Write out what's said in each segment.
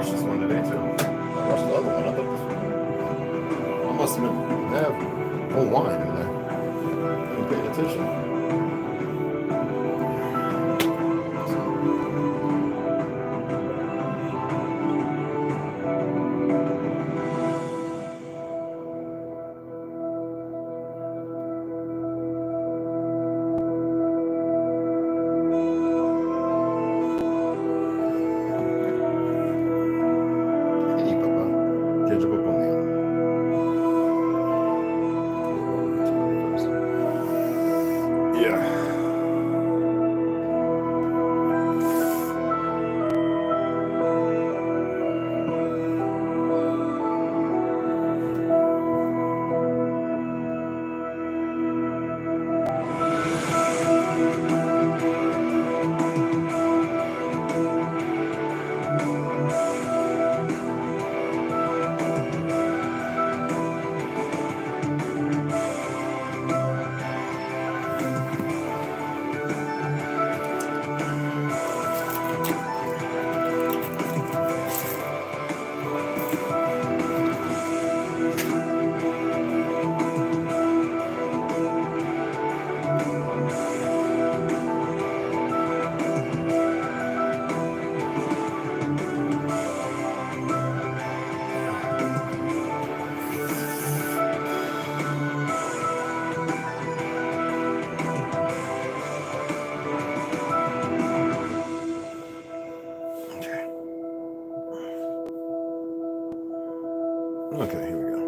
watched this one today too. I watched the other one. I thought this one. I must have been have whole wine in there. I didn't pay attention. Okay, here we go.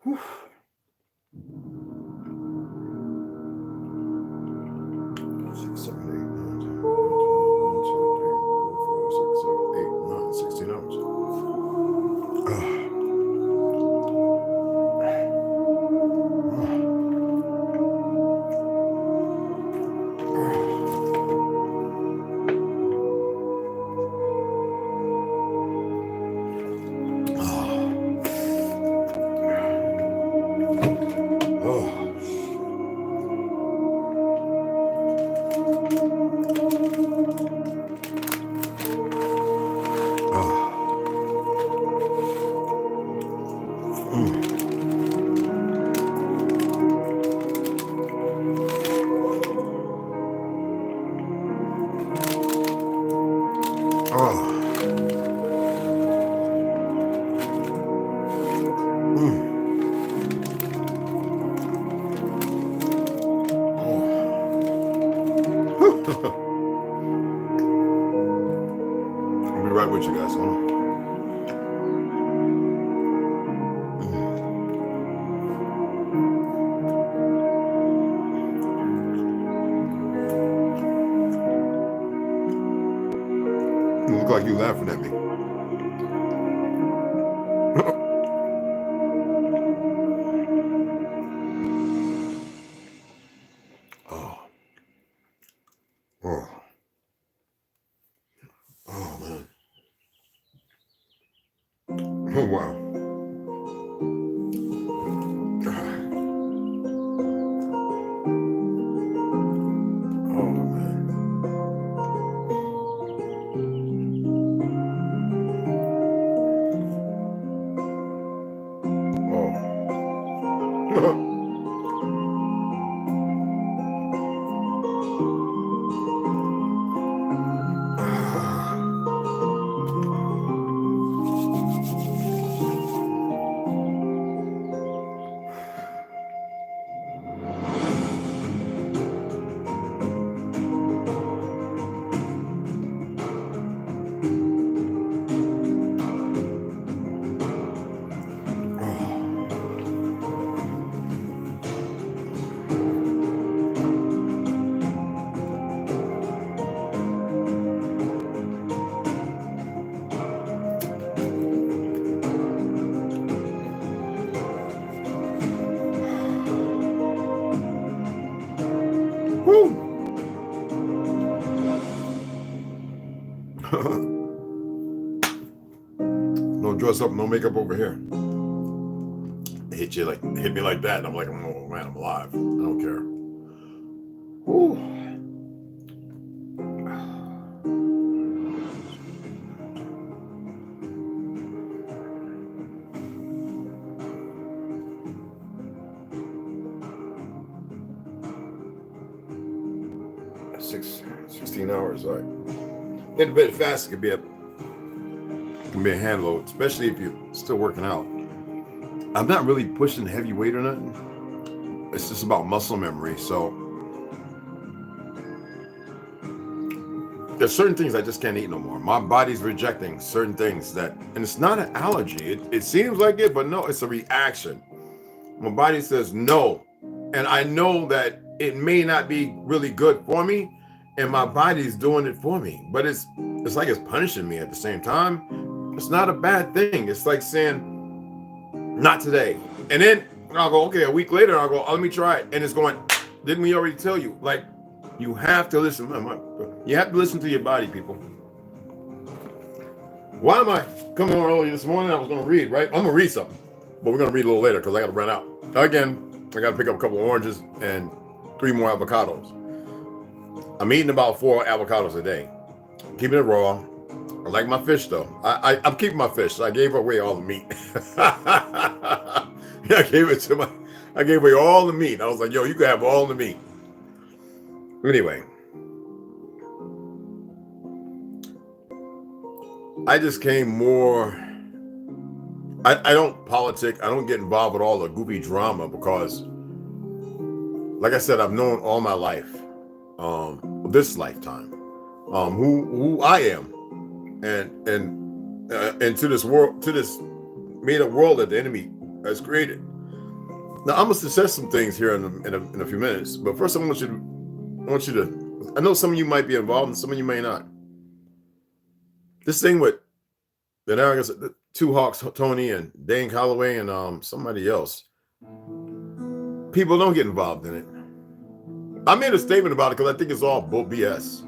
Whew. 6, 7, 8, 9, 10, 1, 2, 3, 4, 5, 6, 7, 8, 9, 16 hours. I'll be right with you guys. Hold on. You look like you laughing at me. Oh, wow. Oh, man. no dress up, no makeup over here. Hit me like that, and I'm like, oh man, I'm alive. I don't care. Ooh. 16 hours, all right. Get a bit fast, it can be a hand load, especially if you're still working out. I'm not really pushing heavy weight or nothing. It's just about muscle memory. So there's certain things I just can't eat no more. My body's rejecting certain things and it's not an allergy. It seems like it, but no, it's a reaction. My body says no. And I know that it may not be really good for me, and my body's doing it for me. But it's like it's punishing me at the same time. It's not a bad thing. It's like saying, not today. And then I'll go, okay, a week later, I'll go, oh, let me try it. And it's going, didn't we already tell you? Like, you have to listen. You have to listen to your body, people. Why am I coming on early this morning? I was going to read, right? I'm going to read something. But we're going to read a little later because I got to run out. Again, I got to pick up a couple of oranges and 3 more avocados. I'm eating about 4 avocados a day. Keeping it raw. I like my fish though. I'm keeping my fish. So I gave away all the meat. I gave away all the meat. I was like, yo, you can have all the meat. Anyway. I just came more. I don't politic. I don't get involved with all the goofy drama because, like I said, I've known all my life, this lifetime, who I am. And to this world, to this made-up world that the enemy has created. Now I'm gonna suggest some things here in a few minutes, but first I want you to. I know some of you might be involved, and some of you may not. This thing with the arrogance, the 2 Hawks, Tony and Dane Calloway and somebody else. People don't get involved in it. I made a statement about it because I think it's all bull BS.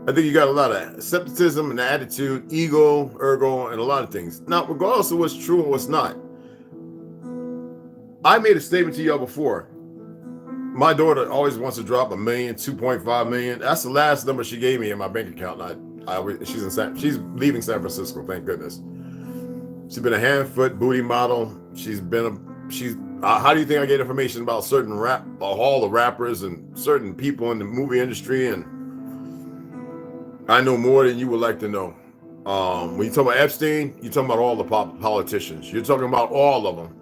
I think you got a lot of skepticism and attitude, ego, ergo, and a lot of things. Now, regardless of what's true and what's not, I made a statement to y'all before. My daughter always wants to drop $1 million, 2.5 million. That's the last number she gave me in my bank account. She's leaving San Francisco, thank goodness. She's been a hand-foot booty model. How do you think I get information about certain all the rappers and certain people in the movie industry? And I know more than you would like to know. When you talk about Epstein, you're talking about all the politicians. You're talking about all of them.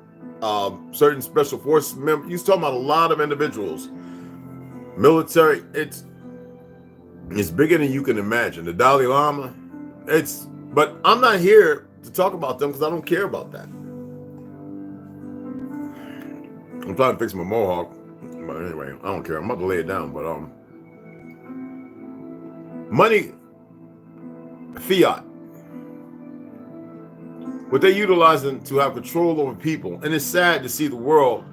Certain special forces members. You're talking about a lot of individuals. Military. It's bigger than you can imagine. The Dalai Lama. But I'm not here to talk about them because I don't care about that. I'm trying to fix my mohawk. But anyway, I don't care. I'm about to lay it down. But money, fiat, what they're utilizing to have control over people. And it's sad to see the world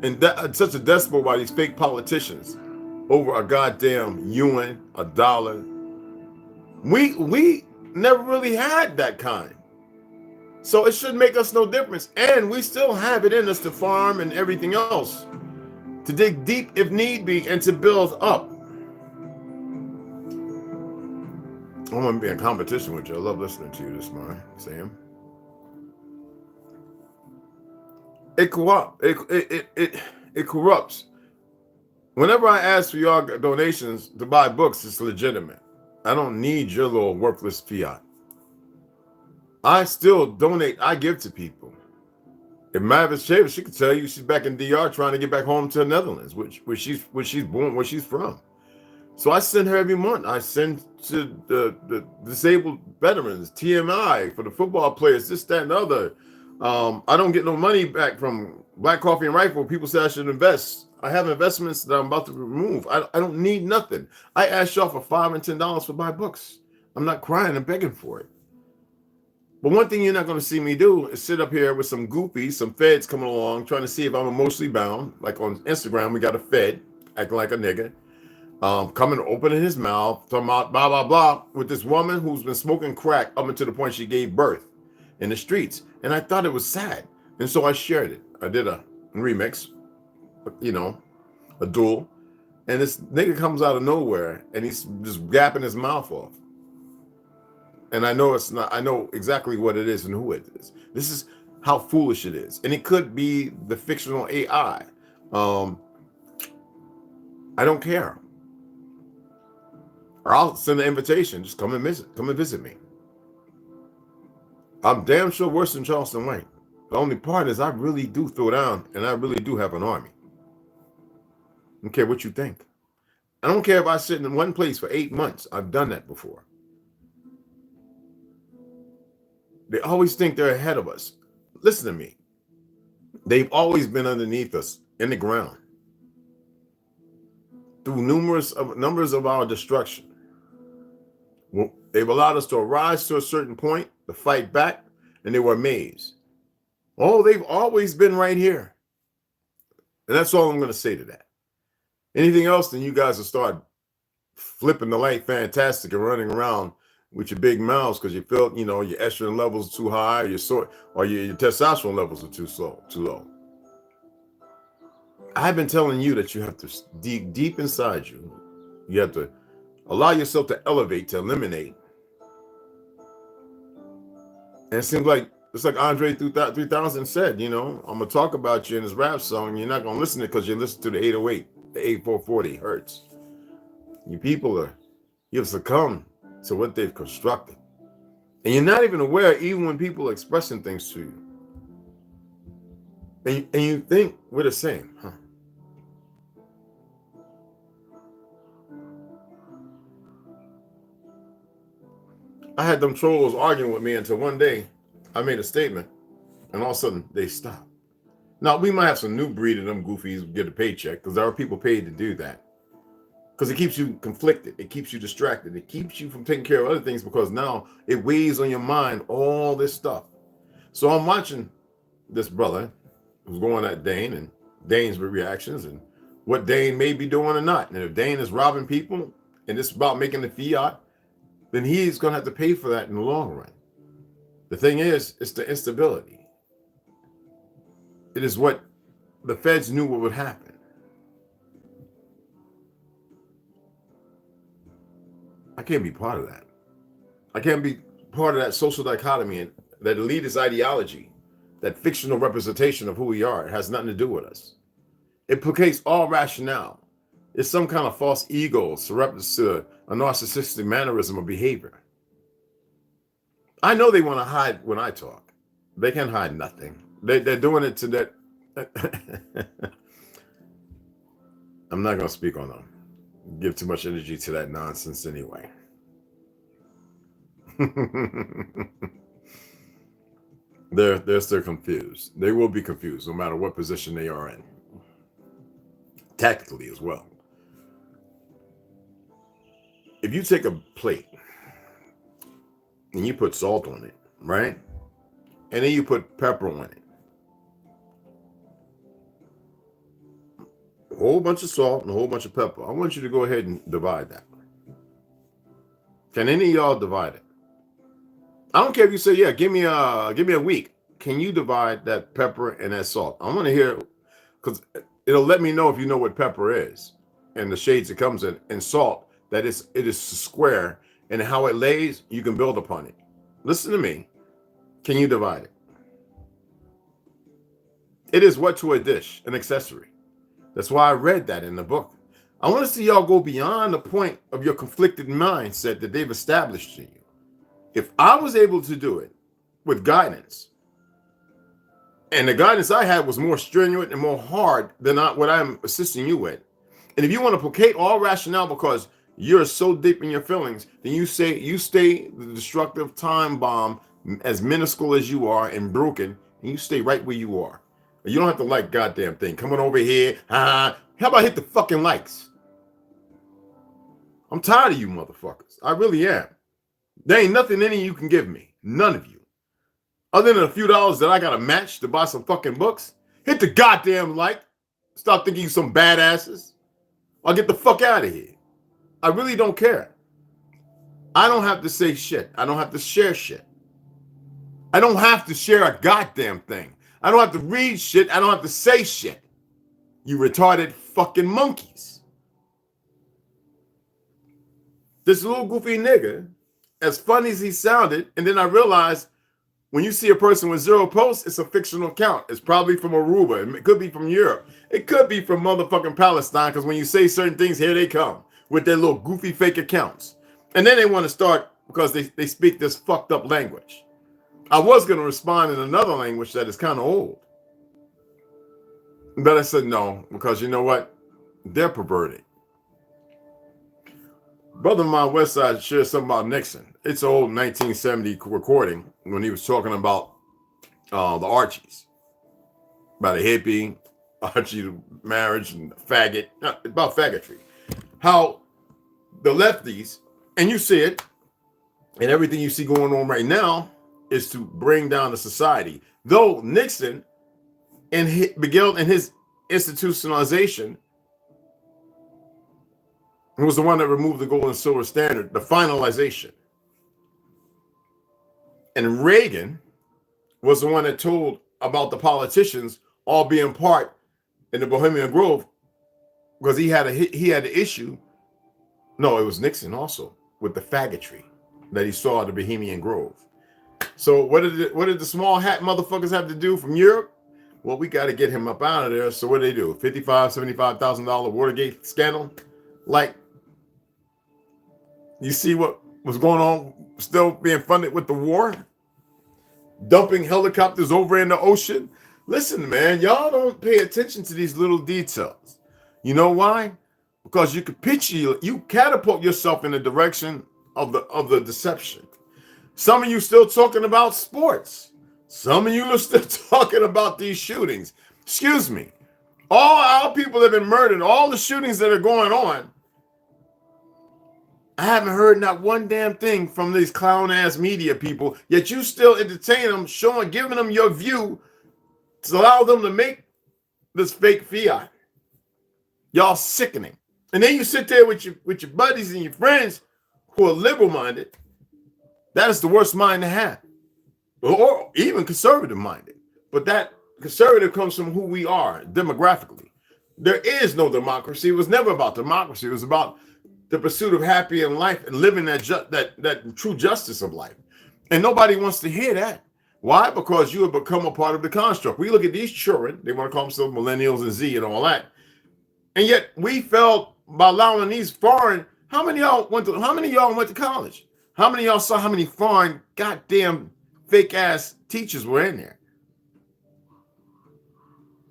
in such a despot by these fake politicians over a goddamn yuan, a dollar. We never really had that kind. So it should make us no difference. And we still have it in us to farm and everything else, to dig deep if need be, and to build up. I want to be in competition with you. I love listening to you this morning, Sam. It corrupts. Whenever I ask for your donations to buy books, it's legitimate. I don't need your little worthless fiat. I still donate. I give to people. If Mavis Mavis, she could tell you she's back in DR trying to get back home to the Netherlands, where she's born, where she's from. So I send her every month. I send to the disabled veterans, TMI, for the football players, this, that, and the other. I don't get no money back from Black Coffee and Rifle. People say I should invest. I have investments that I'm about to remove. I don't need nothing. I asked y'all for $5 and $10 for my books. I'm not crying and begging for it. But one thing you're not going to see me do is sit up here with some goofies, some feds coming along, trying to see if I'm emotionally bound. Like on Instagram, we got a fed acting like a nigga, coming opening his mouth, talking about blah, blah, blah, with this woman who's been smoking crack up until the point she gave birth. in the streets. And I thought it was sad. And so I shared it. I did a remix, you know, a duel. And this nigga comes out of nowhere and he's just gapping his mouth off. And I know it's not, I know exactly what it is and who it is. This is how foolish it is. And it could be the fictional AI. I don't care. Or I'll send an invitation. Just come and visit me. I'm damn sure worse than Charleston White. The only part is I really do throw down, and I really do have an army. I don't care what you think. I don't care if I sit in one place for 8 months. I've done that before. They always think they're ahead of us. Listen to me. They've always been underneath us in the ground through numbers of our destruction. Well, they've allowed us to rise to a certain point, to fight back, and they were amazed. Oh, they've always been right here. And that's all I'm going to say to that. Anything else, then you guys will start flipping the light fantastic and running around with your big mouths because you feel, you know, your estrogen levels are too high, or your testosterone levels are too low. I've been telling you that you have to dig deep inside you. You have to allow yourself to elevate, to eliminate. And it seems like, it's like Andre 3000 said, you know, I'm going to talk about you in his rap song. And you're not going to listen to it because you listen to the 808, the 8440 hertz. You people you've succumbed to what they've constructed. And you're not even aware, even when people are expressing things to you. And you think we're the same, huh? I had them trolls arguing with me until one day I made a statement and all of a sudden they stopped. Now, we might have some new breed of them goofies get a paycheck because there are people paid to do that. Because it keeps you conflicted. It keeps you distracted. It keeps you from taking care of other things because now it weighs on your mind, all this stuff. So I'm watching this brother who's going at Dane and Dane's reactions and what Dane may be doing or not. And if Dane is robbing people and it's about making the fiat, then he's going to have to pay for that in the long run. The thing is, it's the instability. It is what the feds knew what would happen. I can't be part of that. I can't be part of that social dichotomy and that elitist ideology, that fictional representation of who we are. It has nothing to do with us. It placates all rationale. It's some kind of false ego surreptitious to a narcissistic mannerism or behavior. I know they want to hide when I talk. They can't hide nothing. They're doing it to that. I'm not going to speak on them. Give too much energy to that nonsense anyway. They're still confused. They will be confused no matter what position they are in. Tactically as well. If you take a plate and you put salt on it, right? And then you put pepper on it. A whole bunch of salt and a whole bunch of pepper. I want you to go ahead and divide that. Can any of y'all divide it? I don't care if you say, yeah, give me a week. Can you divide that pepper and that salt? I want to hear, because it'll let me know if you know what pepper is and the shades it comes in, and salt, that it is square, and how it lays, you can build upon it. Listen to me. Can you divide it? It is what to a dish, an accessory. That's why I read that in the book. I want to see y'all go beyond the point of your conflicted mindset that they've established in you. If I was able to do it with guidance, and the guidance I had was more stringent and more hard than what I'm assisting you with, and if you want to placate all rationale because you're so deep in your feelings, then you stay the destructive time bomb, as minuscule as you are and broken, and you stay right where you are. You don't have to like goddamn thing. Come on over here. How about hit the fucking likes? I'm tired of you motherfuckers. I really am. There ain't nothing any of you can give me. None of you. Other than a few dollars that I got to match to buy some fucking books. Hit the goddamn like. Stop thinking you some badasses. I'll get the fuck out of here. I really don't care. I don't have to say shit. I don't have to share shit. I don't have to share a goddamn thing. I don't have to read shit. I don't have to say shit. You retarded fucking monkeys. This little goofy nigga, as funny as he sounded, and then I realized when you see a person with 0 posts, it's a fictional account. It's probably from Aruba. It could be from Europe. It could be from motherfucking Palestine, because when you say certain things, here they come with their little goofy fake accounts. And then they want to start because they speak this fucked up language. I was going to respond in another language that is kind of old. But I said no, because you know what? They're perverted. Brother of mine, Westside, shared something about Nixon. It's an old 1970 recording when he was talking about the Archies. About a hippie, Archie marriage, and faggot. About faggotry. How the lefties, and you see it, and everything you see going on right now is to bring down the society. Though Nixon and his institutionalization was the one that removed the gold and silver standard, the finalization. And Reagan was the one that told about the politicians all being part in the Bohemian Grove, because he had an issue. No, it was Nixon also with the faggotry that he saw at the Bohemian Grove. So what did the small hat motherfuckers have to do from Europe? Well, we got to get him up out of there. So what did they do? $75,000 Watergate scandal? Like, you see what was going on, still being funded with the war? Dumping helicopters over in the ocean? Listen, man, y'all don't pay attention to these little details. You know why? Because you catapult yourself in the direction of the deception. Some of you still talking about sports. Some of you are still talking about these shootings. Excuse me. All our people have been murdered. All the shootings that are going on. I haven't heard not one damn thing from these clown-ass media people, yet you still entertain them, giving them your view to allow them to make this fake fiat. Y'all sickening. And then you sit there with your buddies and your friends who are liberal-minded. That is the worst mind to have. Or even conservative-minded. But that conservative comes from who we are demographically. There is no democracy. It was never about democracy. It was about the pursuit of happy in life and living that true justice of life. And nobody wants to hear that. Why? Because you have become a part of the construct. We look at these children, they want to call themselves millennials and Z and all that. And yet we felt by allowing these foreign, how many of y'all went to college? How many of y'all saw how many foreign goddamn fake ass teachers were in there?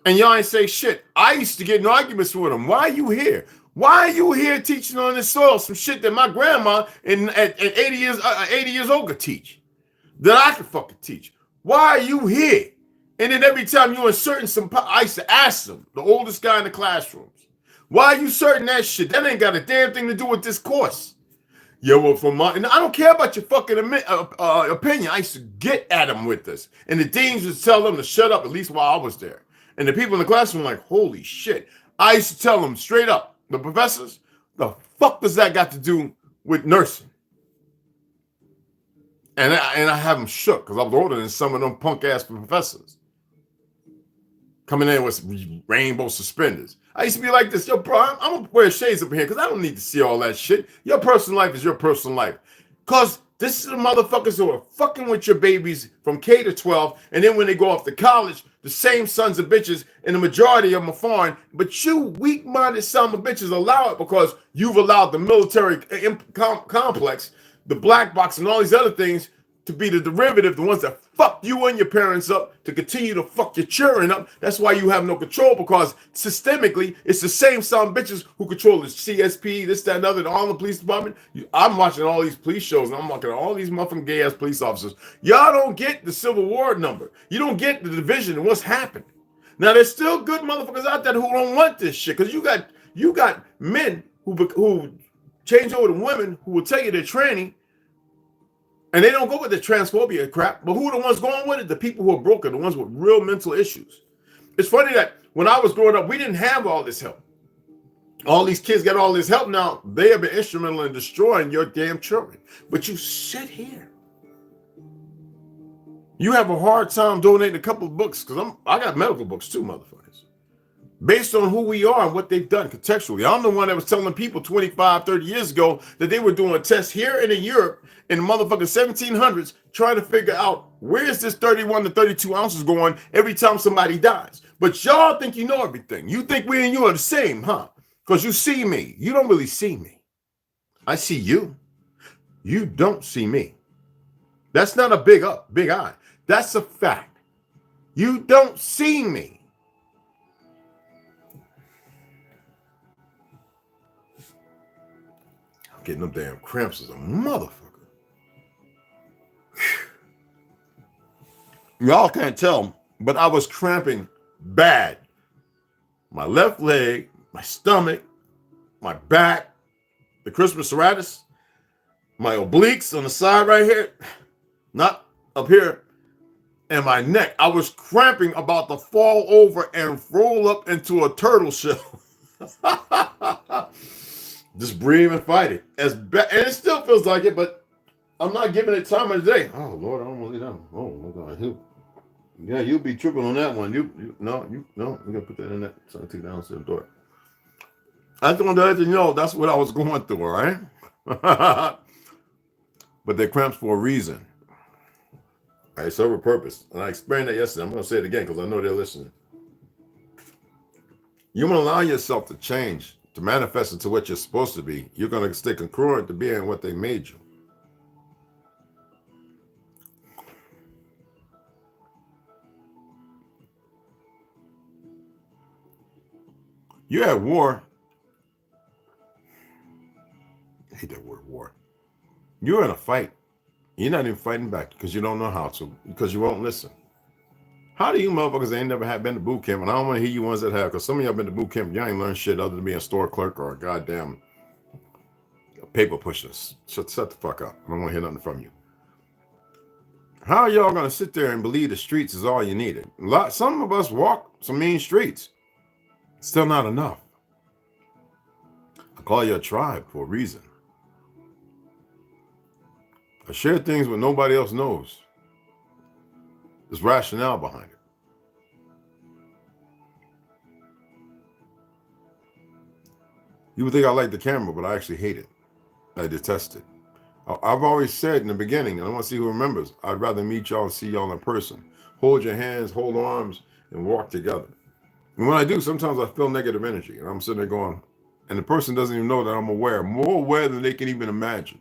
And y'all ain't say shit. I used to get in arguments with them. Why are you here? Why are you here teaching on this soil some shit that my grandma at 80 years old could teach? That I could fucking teach. Why are you here? And then every time you inserting I used to ask them, the oldest guy in the classrooms, why are you inserting that shit? That ain't got a damn thing to do with this course. Yeah, well, and I don't care about your fucking opinion. I used to get at them with this. And the deans would tell them to shut up, at least while I was there. And the people in the classroom were like, holy shit. I used to tell them straight up, the professors, the fuck does that got to do with nursing? And I have them shook because I was older than some of them punk ass professors coming in with rainbow suspenders. I used to be like this, yo, bro, I'm gonna wear shades up here because I don't need to see all that shit. Your personal life is your personal life. Because this is the motherfuckers who are fucking with your babies from K to 12, and then when they go off to college, the same sons of bitches, and the majority of them are foreign, but you weak-minded sons of bitches allow it because you've allowed the military complex, the black box, and all these other things to be the derivative, the ones that fuck you and your parents up, to continue to fuck your children up. That's why you have no control, because systemically, it's the same son of bitches who control the CSP, this, that, and other, all the police department. I'm watching all these police shows, and I'm looking at all these motherfucking gay-ass police officers. Y'all don't get the Civil War number. You don't get the division and what's happened. Now, there's still good motherfuckers out there who don't want this shit, because you got men who change over to women who will tell you they're training, and they don't go with the transphobia crap, but who are the ones going with it? The people who are broken, the ones with real mental issues. It's funny that when I was growing up, we didn't have all this help. All these kids got all this help now. They have been instrumental in destroying your damn children. But you sit here You have a hard time donating a couple of books because I got medical books too, motherfuckers. Based on who we are and what they've done contextually. I'm the one that was telling people 25, 30 years ago that they were doing tests here and in Europe in the motherfucking 1700s trying to figure out where is this 31 to 32 ounces going every time somebody dies. But y'all think you know everything. You think we and you are the same, huh? Because you see me. You don't really see me. I see you. You don't see me. That's not a big eye. That's a fact. You don't see me. I'm getting them damn cramps as a motherfucker. Y'all can't tell, but I was cramping bad. My left leg, my stomach, my back, the Christmas serratus, my obliques on the side right here, not up here, and my neck. I was cramping about to fall over and roll up into a turtle shell. Just breathe and fight it. And it still feels like it, but I'm not giving it time of the day. Oh Lord, I almost did that. Oh my God, yeah, you'll be tripping on that one. You we're gonna put that in that. So I take down to the door. I just want to let you know that's what I was going through, all right? But they're cramps for a reason. They serve a purpose. And I explained that yesterday. I'm going to say it again because I know they're listening. You want to allow yourself to change, to manifest into what you're supposed to be. You're going to stay congruent to being what they made you. You're at war. I hate that word, war. You're in a fight. You're not even fighting back because you don't know how to, because you won't listen. How do you motherfuckers ain't never been to boot camp? And I don't want to hear you ones that have, because some of y'all been to boot camp, y'all ain't learned shit other than being a store clerk or a goddamn paper pusher. Shut the fuck up. I don't want to hear nothing from you. How are y'all going to sit there and believe the streets is all you needed? Some of us walk some mean streets. Still not enough. I call you a tribe for a reason. I share things what nobody else knows. There's rationale behind it. You would think I like the camera, but I actually hate it. I detest it. I've always said in the beginning, and I want to see who remembers, I'd rather meet y'all and see y'all in person. Hold your hands, hold arms, and walk together. And when I do, sometimes I feel negative energy, and I'm sitting there going, and the person doesn't even know that I'm aware, more aware than they can even imagine.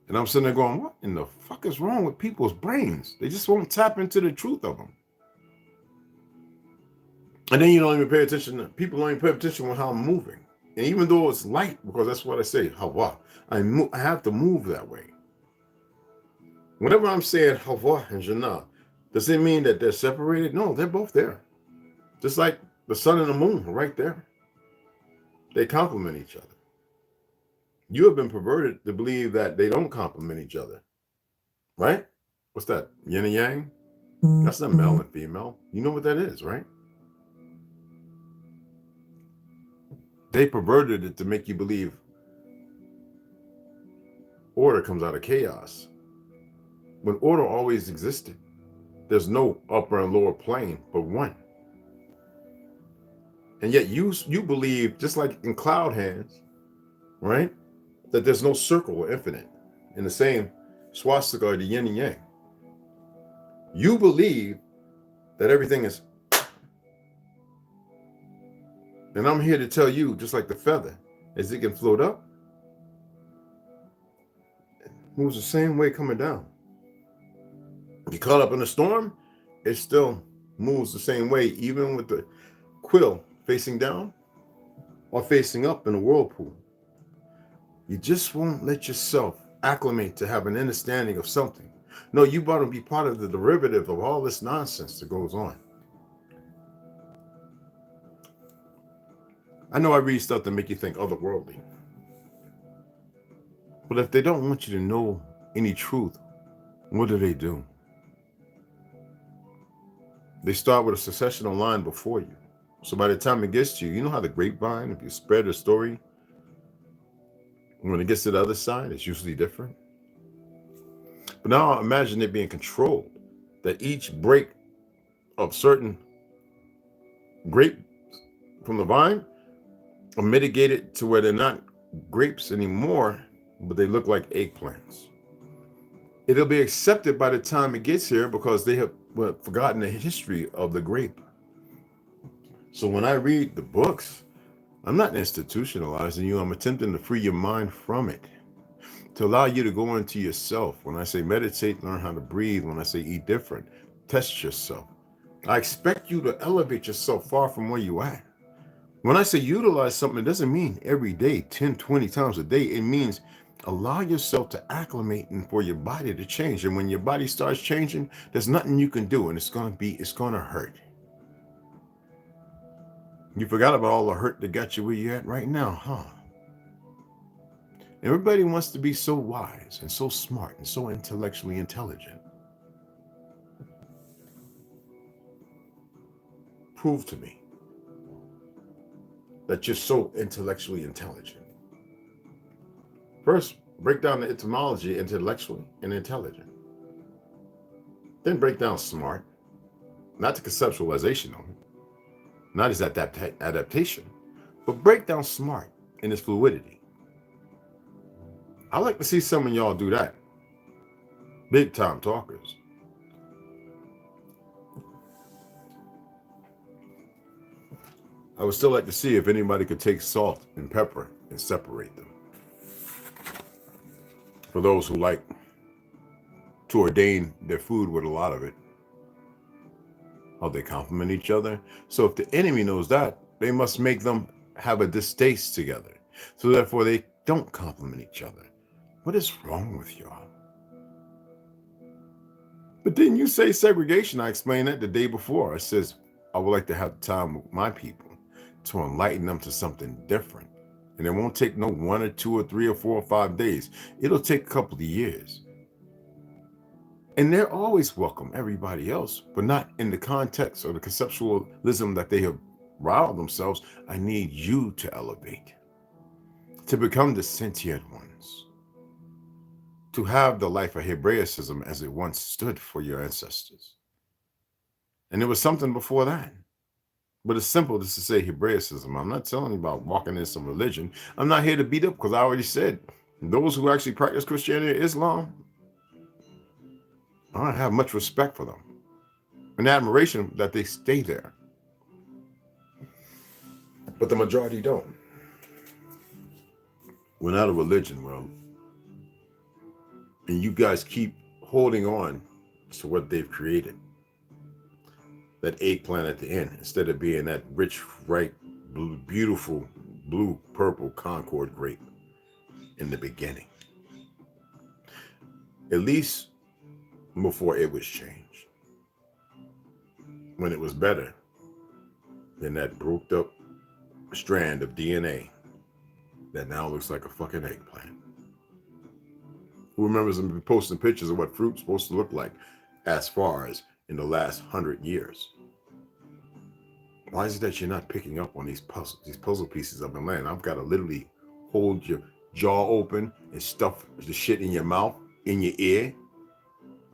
And I'm sitting there going, what in the fuck is wrong with people's brains? They just won't tap into the truth of them. And then you don't even pay attention. People don't even pay attention to how I'm moving. And even though it's light, because that's what I say, Hawa, I have to move that way. Whenever I'm saying Hawa and Jannah, does it mean that they're separated? No, they're both there. Just like the sun and the moon are right there. They complement each other. You have been perverted to believe that they don't complement each other. Right? What's that? Yin and yang? That's not male and female. You know what that is, right? They perverted it to make you believe order comes out of chaos. When order always existed, there's no upper and lower plane but one. And yet you believe, just like in cloud hands, right, that there's no circle or infinite in the same swastika or the yin and yang. You believe that everything is. And I'm here to tell you, just like the feather, as it can float up, it moves the same way coming down. If you're caught up in a storm, it still moves the same way, even with the quill facing down or facing up in a whirlpool. You just won't let yourself acclimate to have an understanding of something. No, you want to be part of the derivative of all this nonsense that goes on. I know I read stuff to make you think otherworldly. But if they don't want you to know any truth, what do? They start with a successional line before you. So by the time it gets to you, you know how the grapevine, if you spread a story, when it gets to the other side, it's usually different. But now imagine it being controlled, that each break of certain grape from the vine are mitigated to where they're not grapes anymore, but they look like eggplants. It'll be accepted by the time it gets here because they have forgotten the history of the grape. So when I read the books, I'm not institutionalizing you. I'm attempting to free your mind from it, to allow you to go into yourself. When I say meditate, learn how to breathe. When I say eat different, test yourself. I expect you to elevate yourself far from where you at. When I say utilize something, it doesn't mean every day, 10, 20 times a day. It means allow yourself to acclimate and for your body to change. And when your body starts changing, there's nothing you can do, and it's going to hurt. You forgot about all the hurt that got you where you're at right now, huh? Everybody wants to be so wise and so smart and so intellectually intelligent. Prove to me that you're so intellectually intelligent. First, break down the etymology intellectually and intelligent. Then break down smart, not the conceptualization of it, not his adaptation, but break down smart in its fluidity. I like to see some of y'all do that. Big time talkers. I would still like to see if anybody could take salt and pepper and separate them. For those who like to ordain their food with a lot of it, how they complement each other. So if the enemy knows that, they must make them have a distaste together. So therefore they don't complement each other. What is wrong with y'all? But then you say segregation. I explained that the day before. I says, I would like to have time with my people to enlighten them to something different. And it won't take no 1 or 2 or 3 or 4 or 5 days. It'll take a couple of years. And they're always welcome, everybody else, but not in the context or the conceptualism that they have riled themselves. I need you to elevate, to become the sentient ones, to have the life of Hebraicism as it once stood for your ancestors. And there was something before that. But it's simple just to say Hebraicism. I'm not telling you about walking in some religion. I'm not here to beat up, because I already said those who actually practice Christianity or Islam, I don't have much respect for them and admiration that they stay there. But the majority don't. We're not a religion, well, and you guys keep holding on to what they've created. That eggplant at the end, instead of being that rich, ripe, blue, beautiful, blue, purple Concord grape in the beginning. At least before it was changed. When it was better than that broke up strand of DNA that now looks like a fucking eggplant. Who remembers them posting pictures of what fruit's supposed to look like as far as in the last 100 years? Why is it that you're not picking up on these puzzle pieces of the land? I've got to literally hold your jaw open and stuff the shit in your mouth, in your ear.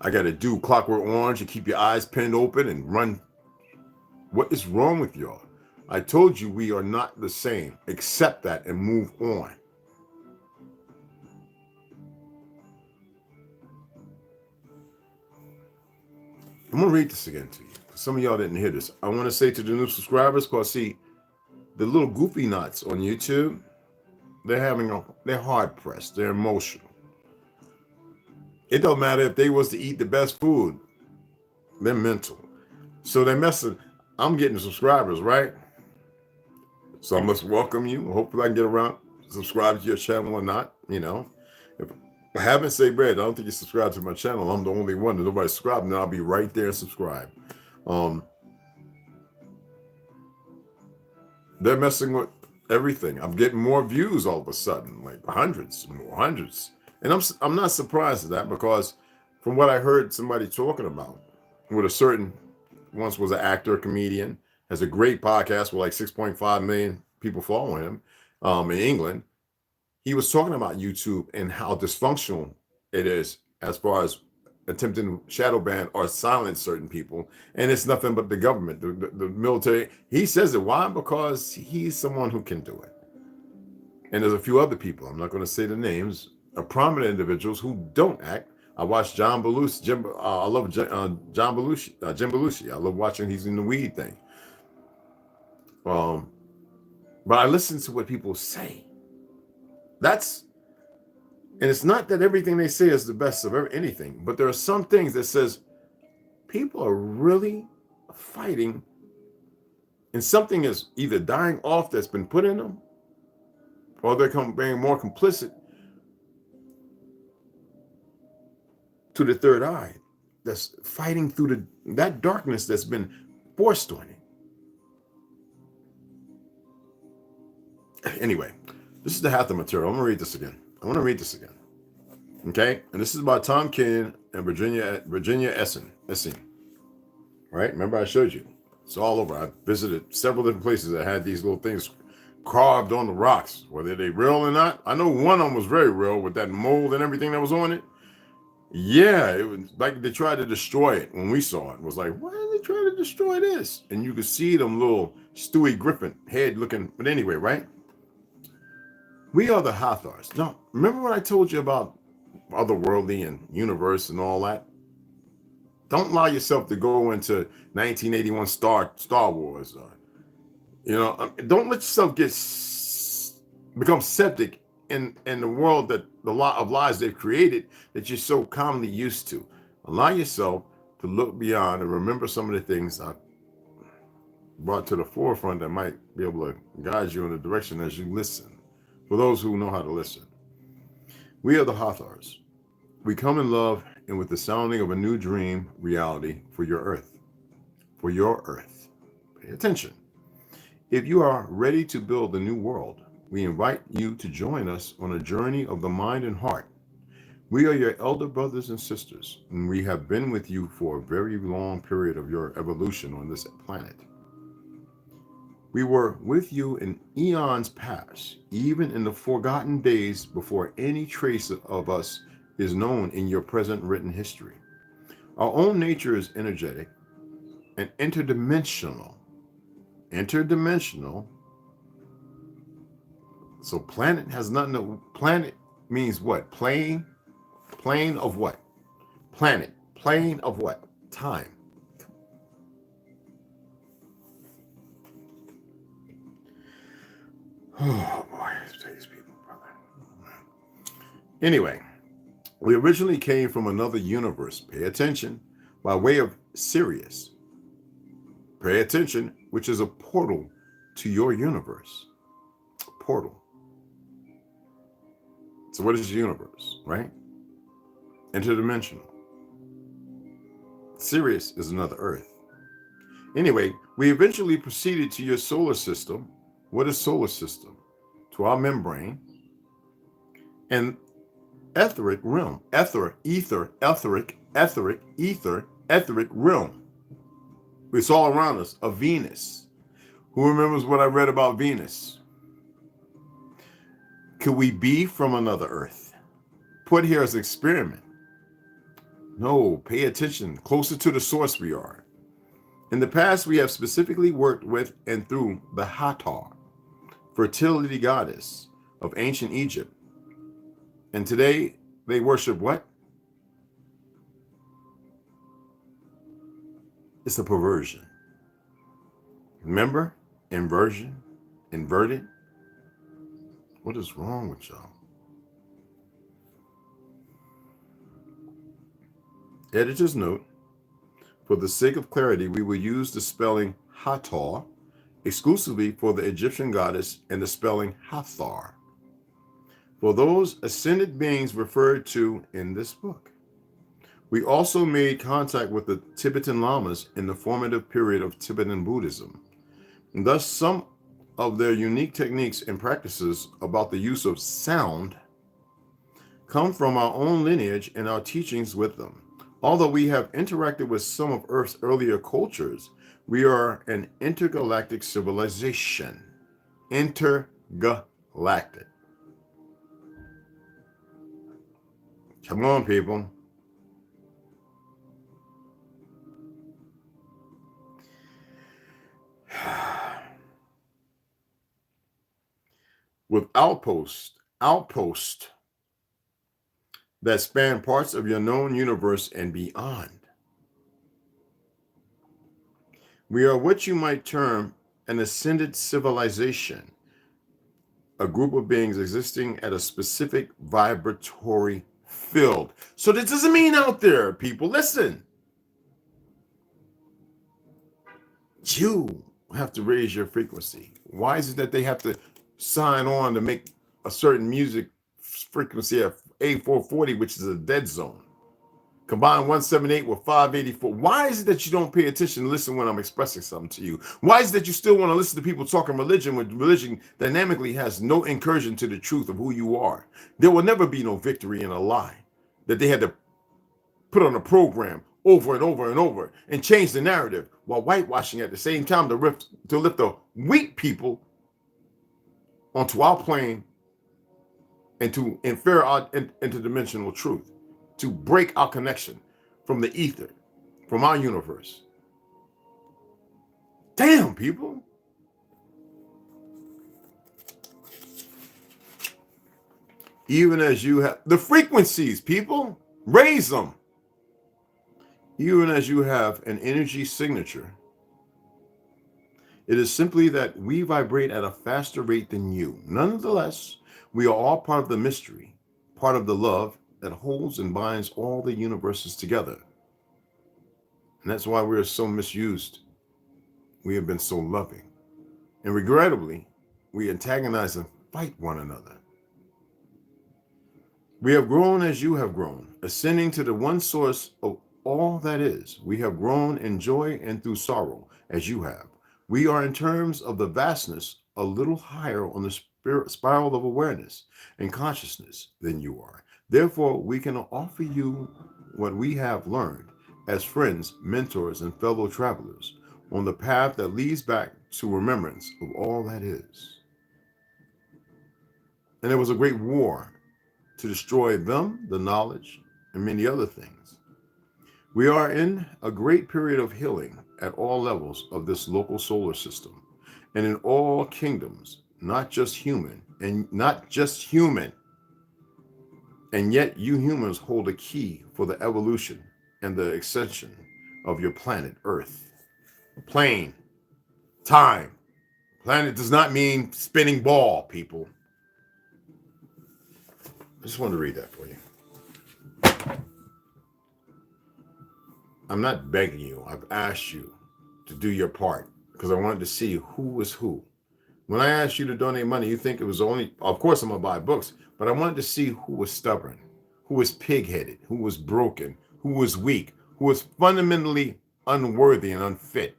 I got to do Clockwork Orange and keep your eyes pinned open and run. What is wrong with y'all? I told you we are not the same. Accept that and move on. I'm going to read this again to you. Some of y'all didn't hear this. I want to say to the new subscribers, because see, the little goofy nuts on YouTube, they're hard pressed. They're emotional. It don't matter if they was to eat the best food. They're mental. So they're messing. I'm getting subscribers, right? So I must welcome you. Hopefully I can get around, subscribe to your channel or not. You know, if I haven't said bread, I don't think you subscribe to my channel. I'm the only one that nobody subscribed, and I'll be right there and subscribe. They're messing with everything. I'm getting more views all of a sudden, like hundreds. And I'm not surprised at that, because from what I heard somebody talking about with a certain, once was an actor, comedian, has a great podcast with like 6.5 million people following him in England. He was talking about YouTube and how dysfunctional it is as far as attempting shadow ban or silence certain people, and it's nothing but the government, the military. He says it. Why? Because he's someone who can do it. And there's a few other people, I'm not going to say the names, of prominent individuals who don't act. I watched John Belushi. I love John Belushi. Jim Belushi. I love watching. He's in the weed thing. But I listen to what people say. And it's not that everything they say is the best of anything, but there are some things that says people are really fighting, and something is either dying off that's been put in them, or they're being more complicit to the third eye that's fighting through that darkness that's been forced on it. Anyway, this is the Hatha material. I'm going to read this again. Okay? And this is by Tom Kenyon and Virginia Essen. Right? Remember I showed you. It's all over. I visited several different places that had these little things carved on the rocks. Whether they real or not. I know one of them was very real with that mold and everything that was on it. Yeah, it was like they tried to destroy it when we saw it. It was like, why are they trying to destroy this? And you could see them little Stewie Griffin head looking. But anyway, right? We are the Hathors. Now, remember what I told you about otherworldly and universe and all that? Don't allow yourself to go into 1981 Star Wars. Don't let yourself become septic in the world that the lot of lies they've created that you're so commonly used to. Allow yourself to look beyond and remember some of the things I brought to the forefront that might be able to guide you in the direction as you listen. For those who know how to listen. We are the Hathors. We come in love and with the sounding of a new dream reality for your earth. For your earth. Pay attention. If you are ready to build a new world, we invite you to join us on a journey of the mind and heart. We are your elder brothers and sisters, and we have been with you for a very long period of your evolution on this planet. We were with you in eons past, even in the forgotten days before any trace of us is known in your present written history. Our own nature is energetic and interdimensional. So planet has nothing to, planet means what? Plane of what? Planet, plane of what? Time. Oh boy, these people, brother. Anyway, we originally came from another universe. Pay attention. By way of Sirius. Pay attention, which is a portal to your universe. Portal. So what is the universe, right? Interdimensional. Sirius is another Earth. Anyway, we eventually proceeded to your solar system. What is solar system? To our membrane and etheric realm. Etheric realm. It's all around us. A Venus. Who remembers what I read about Venus? Could we be from another Earth? Put here as an experiment. No, pay attention. Closer to the source we are. In the past, we have specifically worked with and through the Hathor, fertility goddess of ancient Egypt. And today they worship what? It's a perversion. Remember? Inversion? Inverted? What is wrong with y'all? Editor's note. For the sake of clarity, we will use the spelling Hathor exclusively for the Egyptian goddess and the spelling Hathor for those ascended beings referred to in this book. We also made contact with the Tibetan Lamas in the formative period of Tibetan Buddhism. And thus, some of their unique techniques and practices about the use of sound come from our own lineage and our teachings with them. Although we have interacted with some of Earth's earlier cultures, we are an intergalactic civilization. Intergalactic. Come on, people. with outposts that span parts of your known universe and beyond. We are what you might term an ascended civilization, a group of beings existing at a specific vibratory field. So this doesn't mean out there, people, listen. You have to raise your frequency. Why is it that they have to sign on to make a certain music frequency of A440, which is a dead zone? Combine 178 with 584. Why is it that you don't pay attention and listen when I'm expressing something to you? Why is it that you still want to listen to people talking religion when religion dynamically has no incursion to the truth of who you are? There will never be no victory in a lie that they had to put on a program over and over and over and change the narrative while whitewashing at the same time to lift the weak people onto our plane and to infer our interdimensional truth, to break our connection from the ether, from our universe. Damn, people. Even as you have the frequencies, people, raise them. Even as you have an energy signature, it is simply that we vibrate at a faster rate than you. Nonetheless, we are all part of the mystery, part of the love that holds and binds all the universes together. And that's why we are so misused. We have been so loving. And regrettably, we antagonize and fight one another. We have grown as you have grown, ascending to the one source of all that is. We have grown in joy and through sorrow, as you have. We are, in terms of the vastness, a little higher on the spiral of awareness and consciousness than you are. Therefore, we can offer you what we have learned as friends, mentors, and fellow travelers on the path that leads back to remembrance of all that is. And there was a great war to destroy them, the knowledge, and many other things. We are in a great period of healing at all levels of this local solar system and in all kingdoms, not just human. And yet you humans hold a key for the evolution and the extension of your planet Earth. Plane, time. Planet does not mean spinning ball, people. I just wanted to read that for you. I'm not begging you. I've asked you to do your part because I wanted to see who was who. When I asked you to donate money, you think it was only, of course I'm going to buy books, but I wanted to see who was stubborn, who was pig-headed, who was broken, who was weak, who was fundamentally unworthy and unfit.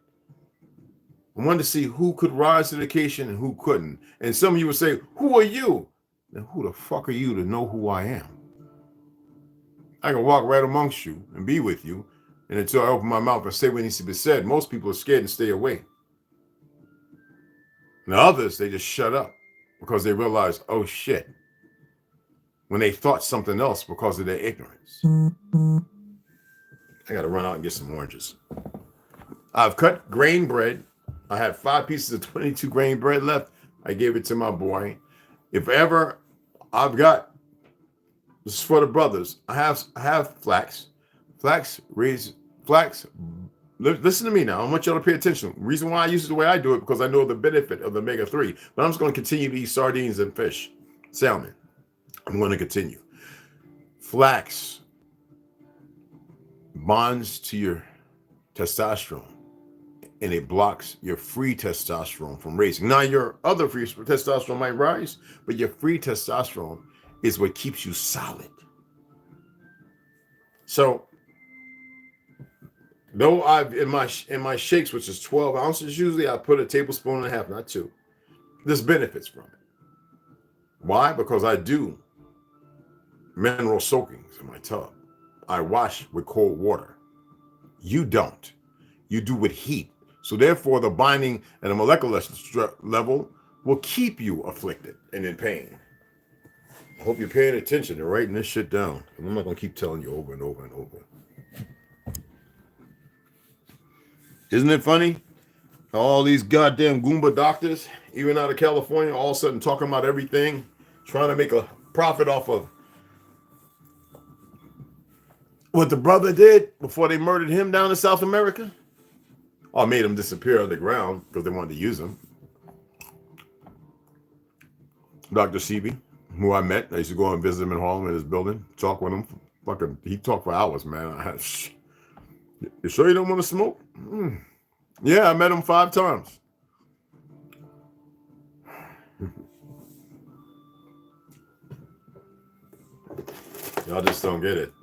I wanted to see who could rise to the occasion and who couldn't. And some of you would say, who are you? Then who the fuck are you to know who I am? I can walk right amongst you and be with you. And until I open my mouth and say what needs to be said, most people are scared and stay away. And others, they just shut up because they realize, oh shit, when they thought something else because of their ignorance. I got to run out and get some oranges. I've cut grain bread. I had 5 pieces of 22 grain bread left. I gave it to my boy. If ever I've got, this is for the brothers, I have flax. Flax. Listen to me now. I want y'all to pay attention. The reason why I use it the way I do it because I know the benefit of the omega-3. But I'm just going to continue to eat sardines and fish, salmon. I'm going to continue. Flax bonds to your testosterone, and it blocks your free testosterone from raising. Now, your other free testosterone might rise, but your free testosterone is what keeps you solid. So, though I've in my shakes, which is 12 ounces usually, I put a tablespoon and a half, not 2. There's benefits from it. Why? Because I do mineral soakings in my tub. I wash with cold water. You don't. You do with heat. So therefore, the binding at a molecular level will keep you afflicted and in pain. I hope you're paying attention and writing this shit down. I'm not going to keep telling you over and over and over. Isn't it funny? All these goddamn Goomba doctors, even out of California, all of a sudden talking about everything, trying to make a profit off of what the brother did before they murdered him down in South America. Or made him disappear underground because they wanted to use him. Dr. Sebi, who I met, I used to go and visit him in Harlem in his building, talk with him. He talked for hours, man. You sure you don't want to smoke? Yeah, I met him 5 times. Y'all just don't get it.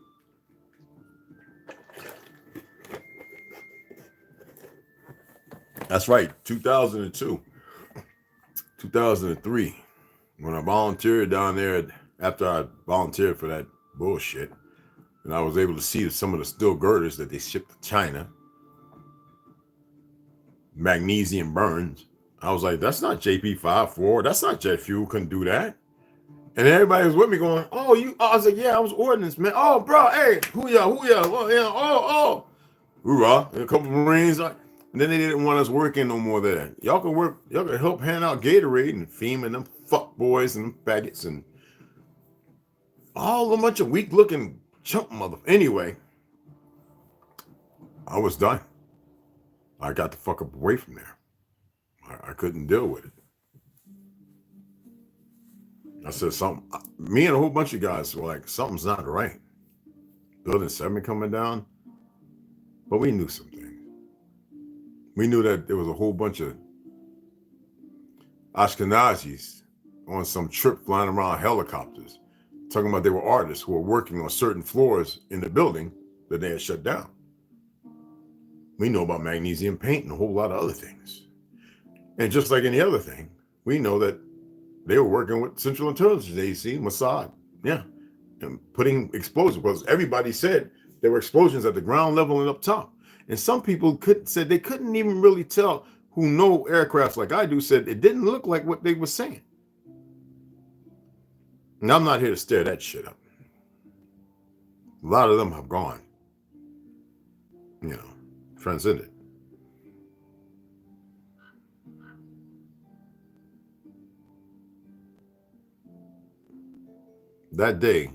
That's right, 2002, 2003, when I volunteered down there, after I volunteered for that bullshit, and I was able to see some of the steel girders that they shipped to China, magnesium burns. I was like, that's not JP54, that's not jet fuel, couldn't do that. And everybody was with me going, oh, you, I was like, yeah, I was ordnance, man. Oh, bro, hey, who ya, oh, yeah, oh, hoorah, and a couple of Marines, like, and then they didn't want us working no more there. Y'all can work, y'all can help hand out Gatorade and FEMA and them fuck boys and them faggots and all a bunch of weak looking chump mother. Anyway, I was done. I got the fuck up away from there. I couldn't deal with it. I said something. Me and a whole bunch of guys were like, something's not right. Building 7 coming down. But we knew something. We knew that there was a whole bunch of Ashkenazis on some trip flying around helicopters, talking about they were artists who were working on certain floors in the building that they had shut down. We know about magnesium paint and a whole lot of other things. And just like any other thing, we know that they were working with Central Intelligence Agency, Mossad, yeah, and putting explosives, because everybody said there were explosions at the ground level and up top. And some people said they couldn't even really tell, who know aircrafts like I do, said it didn't look like what they were saying. And I'm not here to stir that shit up. A lot of them have gone, transcended. That day,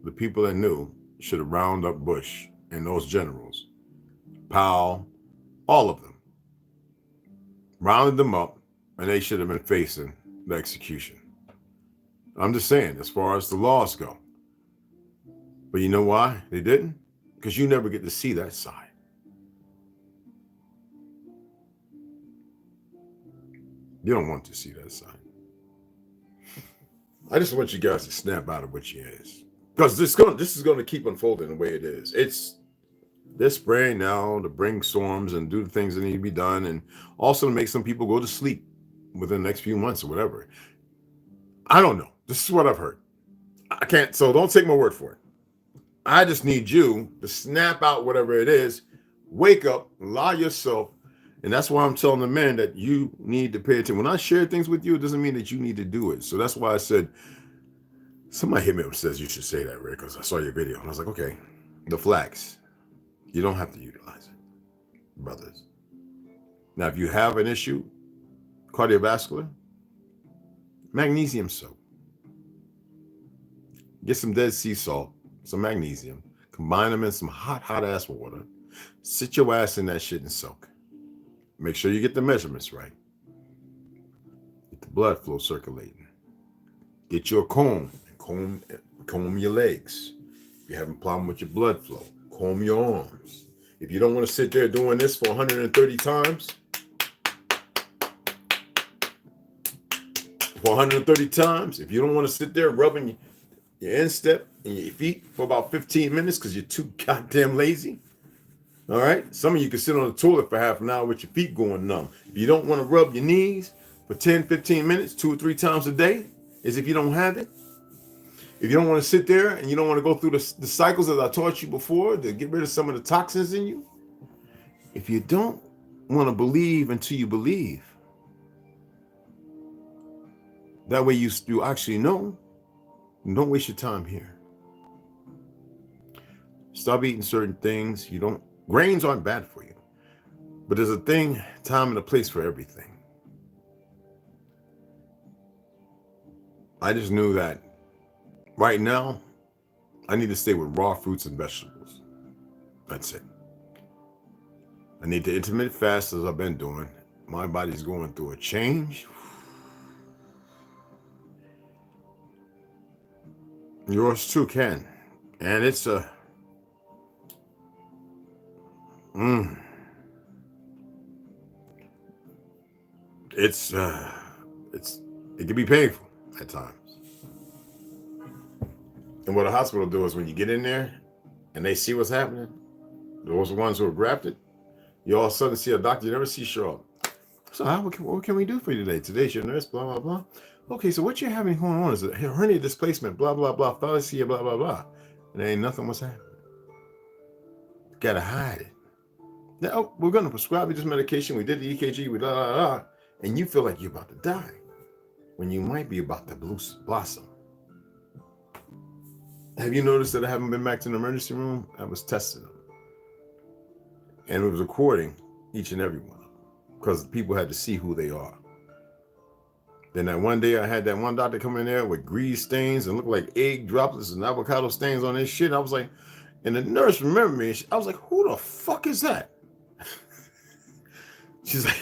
the people that knew should have rounded up Bush and those generals, Powell, all of them, rounded them up, and they should have been facing the execution. I'm just saying, as far as the laws go. But you know why they didn't? Because you never get to see that side. You don't want to see that side. I just want you guys to snap out of what you is. Because this is going to keep unfolding the way it is. They're spraying now to bring storms and do the things that need to be done, and also to make some people go to sleep within the next few months or whatever. I don't know. This is what I've heard. I can't, so don't take my word for it. I just need you to snap out whatever it is, wake up, allow yourself, and that's why I'm telling the men that you need to pay attention. When I share things with you, it doesn't mean that you need to do it. So that's why I said, somebody hit me up and says you should say that, Rick, because I saw your video. And I was like, okay, the flax. You don't have to utilize it, brothers. Now, if you have an issue, cardiovascular, magnesium soap. Get some Dead Sea salt, some magnesium, combine them in some hot ass water. Sit your ass in that shit and soak. Make sure you get the measurements right. Get the blood flow circulating. Get your comb and comb your legs. If you're having a problem with your blood flow, comb your arms. If you don't want to sit there doing this for 130 times, if you don't want to sit there rubbing your instep and your feet for about 15 minutes because you're too goddamn lazy, all right? Some of you can sit on the toilet for half an hour with your feet going numb. If you don't want to rub your knees for 10, 15 minutes, 2 or 3 times a day, as if you don't have it. If you don't want to sit there and you don't want to go through the cycles that I taught you before to get rid of some of the toxins in you, if you don't want to believe until you believe, that way you actually know, don't waste your time here. Stop eating certain things. Grains aren't bad for you. But there's a thing, time, and a place for everything. I just knew that right now, I need to stay with raw fruits and vegetables. That's it. I need the intermittent fast as I've been doing. My body's going through a change. Yours too can. And it's a... it can be painful at times. And what a hospital does when you get in there and they see what's happening, those ones who are grafted, you all of a sudden see a doctor you never see show up. So what can we do for you today? Today's your nurse, blah, blah, blah. Okay, so what you're having going on is a hernia displacement, blah, blah, blah, fallacy, blah, blah, blah. And there ain't nothing what's happening. Gotta hide it. Now, we're going to prescribe you this medication. We did the EKG, we blah, blah, blah. And you feel like you're about to die when you might be about to blossom. Have you noticed that I haven't been back to the emergency room? I was testing them. And it was recording each and every one of them because people had to see who they are. Then that one day I had that one doctor come in there with grease stains and looked like egg droplets and avocado stains on his shit. I was like, and the nurse remembered me. I was like, who the fuck is that? She's like,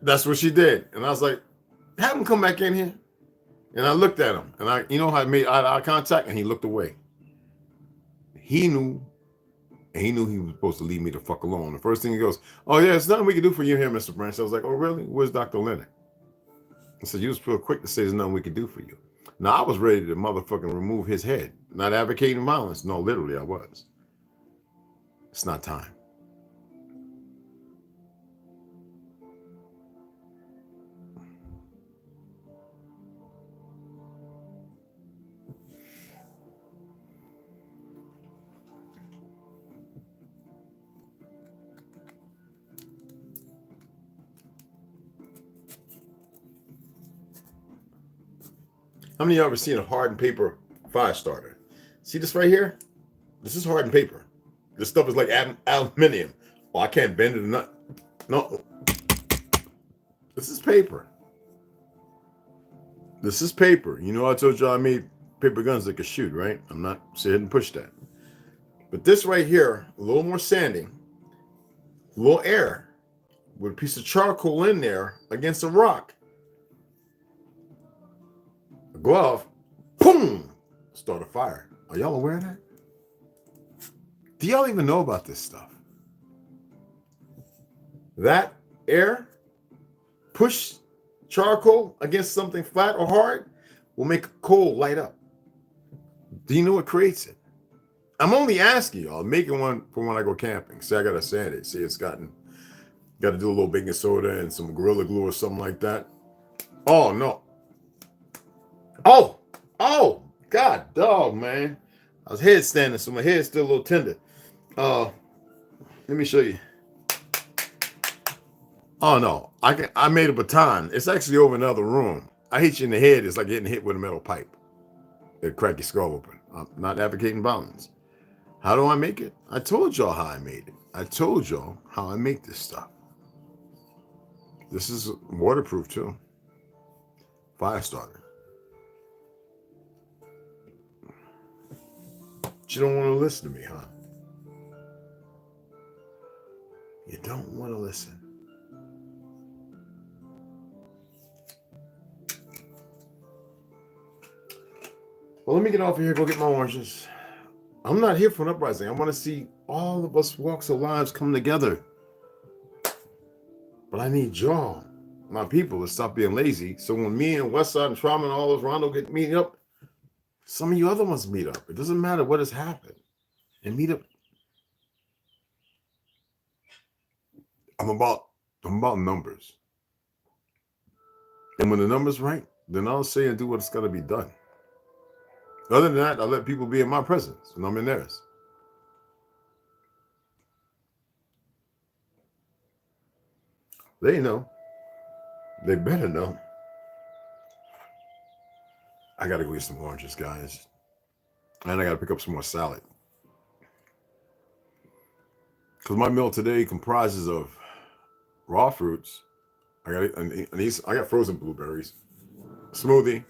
that's what she did. And I was like, have him come back in here. And I looked at him, and you know how I made eye contact, and he looked away. He knew, and he knew he was supposed to leave me the fuck alone. The first thing he goes, oh yeah, there's nothing we can do for you here, Mr. Branch. I was like, oh really? Where's Dr. Leonard? I said, you was real quick to say there's nothing we can do for you. Now I was ready to motherfucking remove his head, not advocating violence. No, literally I was. It's not time. How many of y'all ever seen a hardened paper fire starter? See this right here? This is hardened paper. This stuff is like aluminum. Oh, I can't bend it or not. No. This is paper. This is paper. You know I told you I made paper guns that could shoot, right? I'm not saying and push that. But this right here, a little more sanding, a little air, with a piece of charcoal in there against a rock. Glove, boom, start a fire. Are y'all aware of that? Do y'all even know about this stuff? That air, push charcoal against something flat or hard, will make coal light up. Do you know what creates it? I'm only asking y'all, making one for when I go camping. See, I gotta sand it. See, it's got to do a little baking soda and some Gorilla Glue or something like that. Oh no. Oh, God, dog, man. I was headstanding, so my head's still a little tender. Let me show you. Oh, no. I made a baton. It's actually over in another room. I hit you in the head. It's like getting hit with a metal pipe. It'll crack your skull open. I'm not advocating violence. How do I make it? I told y'all how I made it. I told y'all how I make this stuff. This is waterproof, too. Fire starter. You don't want to listen to me, huh? You don't want to listen. Well, let me get off of here, go get my oranges. I'm not here for an uprising. I want to see all of us walks of lives come together. But I need y'all, my people, to stop being lazy. So when me and Westside and Trauma and all those Rondo get meeting up, some of you other ones meet up. It doesn't matter what has happened. And meet up. I'm about numbers. And when the number's right, then I'll say and do what's got to be done. Other than that, I'll let people be in my presence and I'm in theirs. They know. They better know. I got to go get some oranges, guys. And I got to pick up some more salad. because my meal today comprises of raw fruits. I got frozen blueberries, smoothie,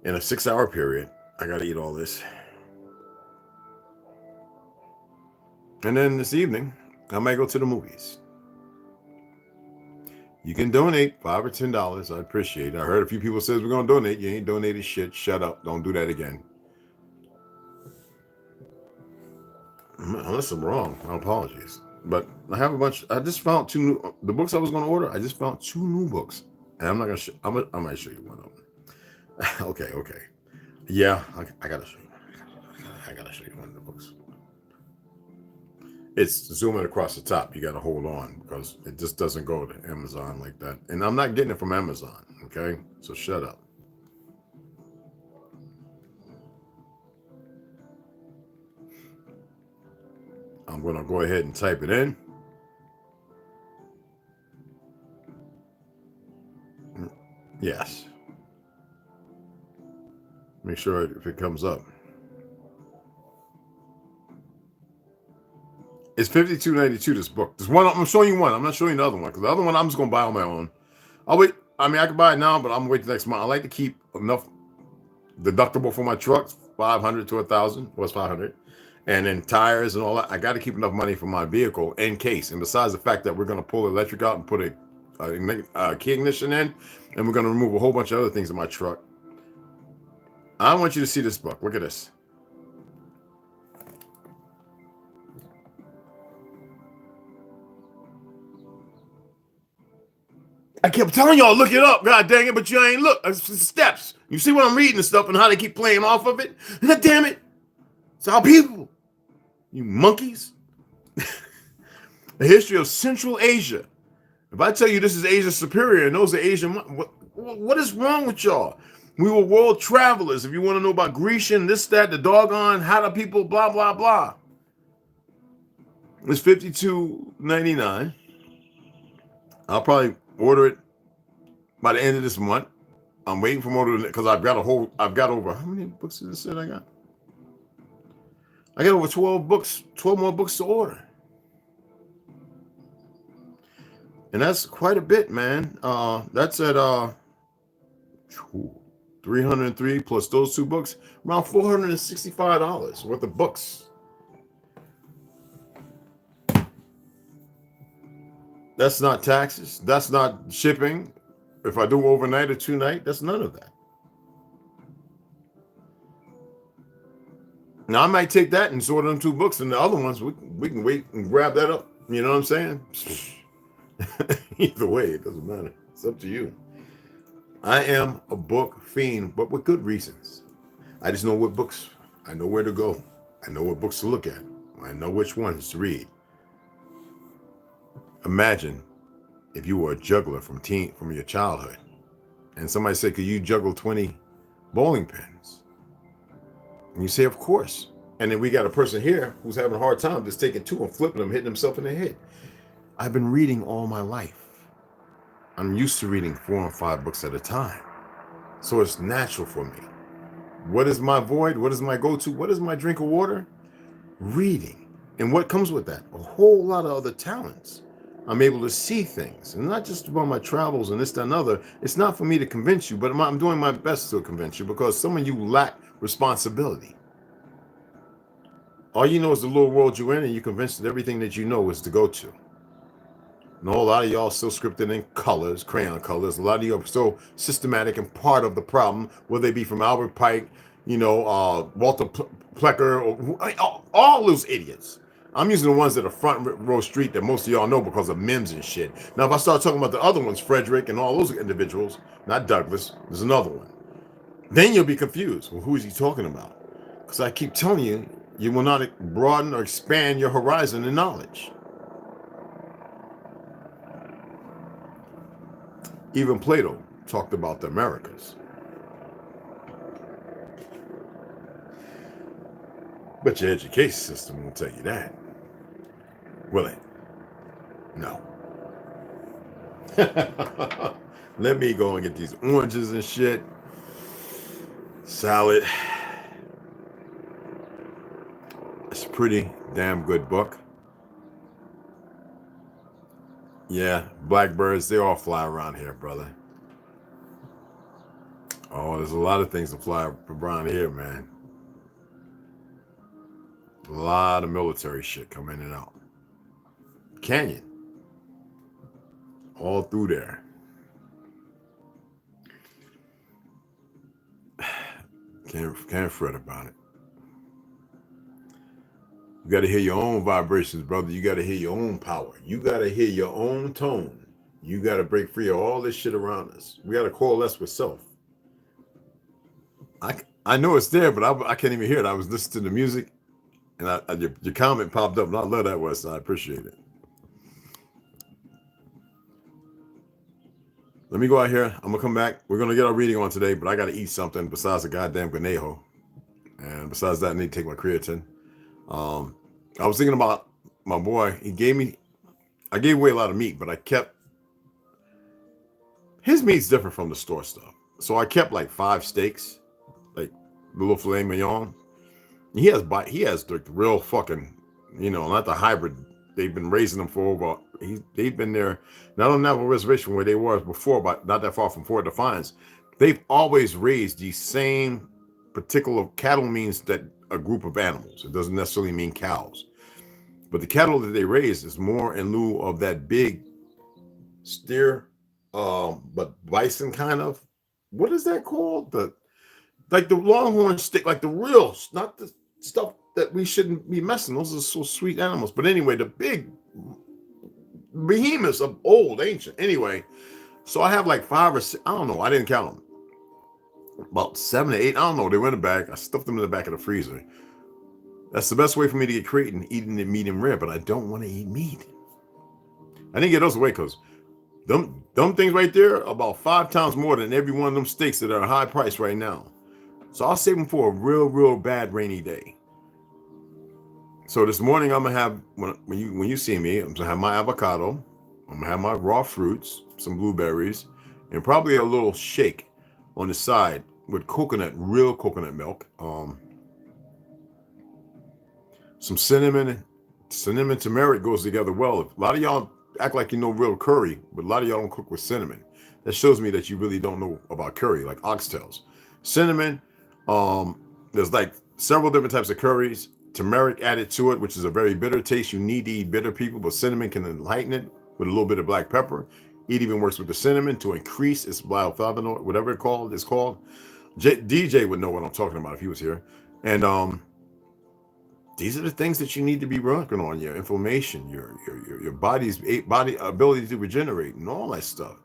in a 6-hour period. I got to eat all this. And then this evening, I might go to the movies. You can donate $5 or $10. I appreciate it. I heard a few people says we're going to donate. You ain't donated shit. Shut up. Don't do that again. Unless I'm wrong. My apologies. But I have a bunch. I just found the books I was going to order. I just found 2 new books. And I'm not going to I might show you one of them. Okay. Yeah, I got to show you. I got to show you one of the books. It's zooming across the top. You got to hold on because it just doesn't go to Amazon like that. And I'm not getting it from Amazon. Okay. So shut up. I'm going to go ahead and type it in. Yes. Make sure if it comes up. It's $52.92. This book. There's one. I'm showing you one. I'm not showing you the other one because the other one I'm just gonna buy on my own. I'll wait. I mean, I can buy it now, but I'm gonna wait the next month. I like to keep enough deductible for my trucks, $500 to $1,000. What's 500? And then tires and all that. I got to keep enough money for my vehicle in case. And besides the fact that we're gonna pull the electric out and put a key ignition in, and we're gonna remove a whole bunch of other things in my truck. I want you to see this book. Look at this. I kept telling y'all, look it up, god dang it, but you ain't look. It's the steps. You see what I'm reading and stuff and how they keep playing off of it? God damn it. It's our people. You monkeys. The history of Central Asia. If I tell you this is Asia Superior and those are Asian, what is wrong with y'all? We were world travelers. If you want to know about Grecian, this, that, the doggone, how do people, blah, blah, blah. It's $52.99. I'll probably order it by the end of this month. I'm waiting for more because I've got over, how many books did it say I got? I got over 12 books, 12 more books to order. And that's quite a bit, man. That's at 303 plus those 2 books, around $465 worth of books. That's not taxes. That's not shipping. If I do overnight or 2 night, that's none of that. Now I might take that and sort them 2 books, and the other ones we can wait and grab that up. You know what I'm saying? Either way, it doesn't matter. It's up to you. I am a book fiend, but with good reasons. I just know what books. I know where to go. I know what books to look at. I know which ones to read. Imagine if you were a juggler from your childhood, and somebody said, "Could you juggle 20 bowling pins?" And you say, "Of course." And then we got a person here who's having a hard time just taking 2 and flipping them, hitting himself in the head. I've been reading all my life. I'm used to reading 4 and 5 books at a time, so it's natural for me. What is my void? What is my go-to? What is my drink of water? Reading. And what comes with that? A whole lot of other talents. I'm able to see things, and not just about my travels and this, that, and other. It's not for me to convince you, but I'm doing my best to convince you because some of you lack responsibility. All you know is the little world you're in, and you're convinced that everything that you know is to go to. No, a lot of y'all still scripted in colors, crayon colors. A lot of you are so systematic and part of the problem, whether they be from Albert Pike, Walter Plecker, or all those idiots. I'm using the ones that are front row street that most of y'all know because of memes and shit. Now, if I start talking about the other ones, Frederick and all those individuals, not Douglas, there's another one. Then you'll be confused. Well, who is he talking about? Because I keep telling you, you will not broaden or expand your horizon in knowledge. Even Plato talked about the Americas. But your education system won't tell you that. Will it? No. Let me go and get these oranges and shit. Salad. It's a pretty damn good book. Yeah, blackbirds, they all fly around here, brother. Oh, there's a lot of things that fly around here, man. A lot of military shit come in and out. Canyon. All through there. Can't fret about it. You got to hear your own vibrations, brother. You got to hear your own power. You got to hear your own tone. You got to break free of all this shit around us. We got to coalesce with self. I know it's there, but I can't even hear it. I was listening to the music, and your comment popped up, and I love that, Wes. I appreciate it. Let me go out here. I'm going to come back. We're going to get our reading on today, but I got to eat something besides a goddamn Ganejo. And besides that, I need to take my creatine. I was thinking about my boy. I gave away a lot of meat, but I kept, his meat's different from the store stuff. So I kept like 5 steaks, like the little filet mignon. He has the real fucking, not the hybrid. They've been raising them for over, they've been there, not on that reservation where they were before, but not that far from Fort Defiance. They've always raised these same particular cattle. Means that a group of animals. It doesn't necessarily mean cows. But the cattle that they raise is more in lieu of that big steer, but bison kind of. What is that called? Like the longhorn stick, like the real, not the stuff that we shouldn't be messing. Those are so sweet animals. But anyway, the big behemoths of old, ancient. Anyway, so I have like 5 or 6. I don't know. I didn't count them. About 7 or 8. I don't know. They were in the back. I stuffed them in the back of the freezer. That's the best way for me to get creatine, eating it medium rare. But I don't want to eat meat. I didn't get those away because them things right there are about 5 times more than every one of them steaks that are high price right now. So I'll save them for a real bad rainy day. So this morning I'm gonna have, when you see me, I'm gonna have my avocado, I'm gonna have my raw fruits, some blueberries, and probably a little shake on the side with real coconut milk, some cinnamon turmeric goes together well. A lot of y'all act like you know real curry, but a lot of y'all don't cook with cinnamon. That shows me that you really don't know about curry, like oxtails. Cinnamon, there's like several different types of curries. Turmeric added to it, which is a very bitter taste. You need to eat bitter people, but cinnamon can enlighten it with a little bit of black pepper. It even works with the cinnamon to increase its bioflavonoid, whatever it's called. DJ would know what I'm talking about if he was here. And these are the things that you need to be working on: your inflammation, your body's body ability to regenerate, and all that stuff.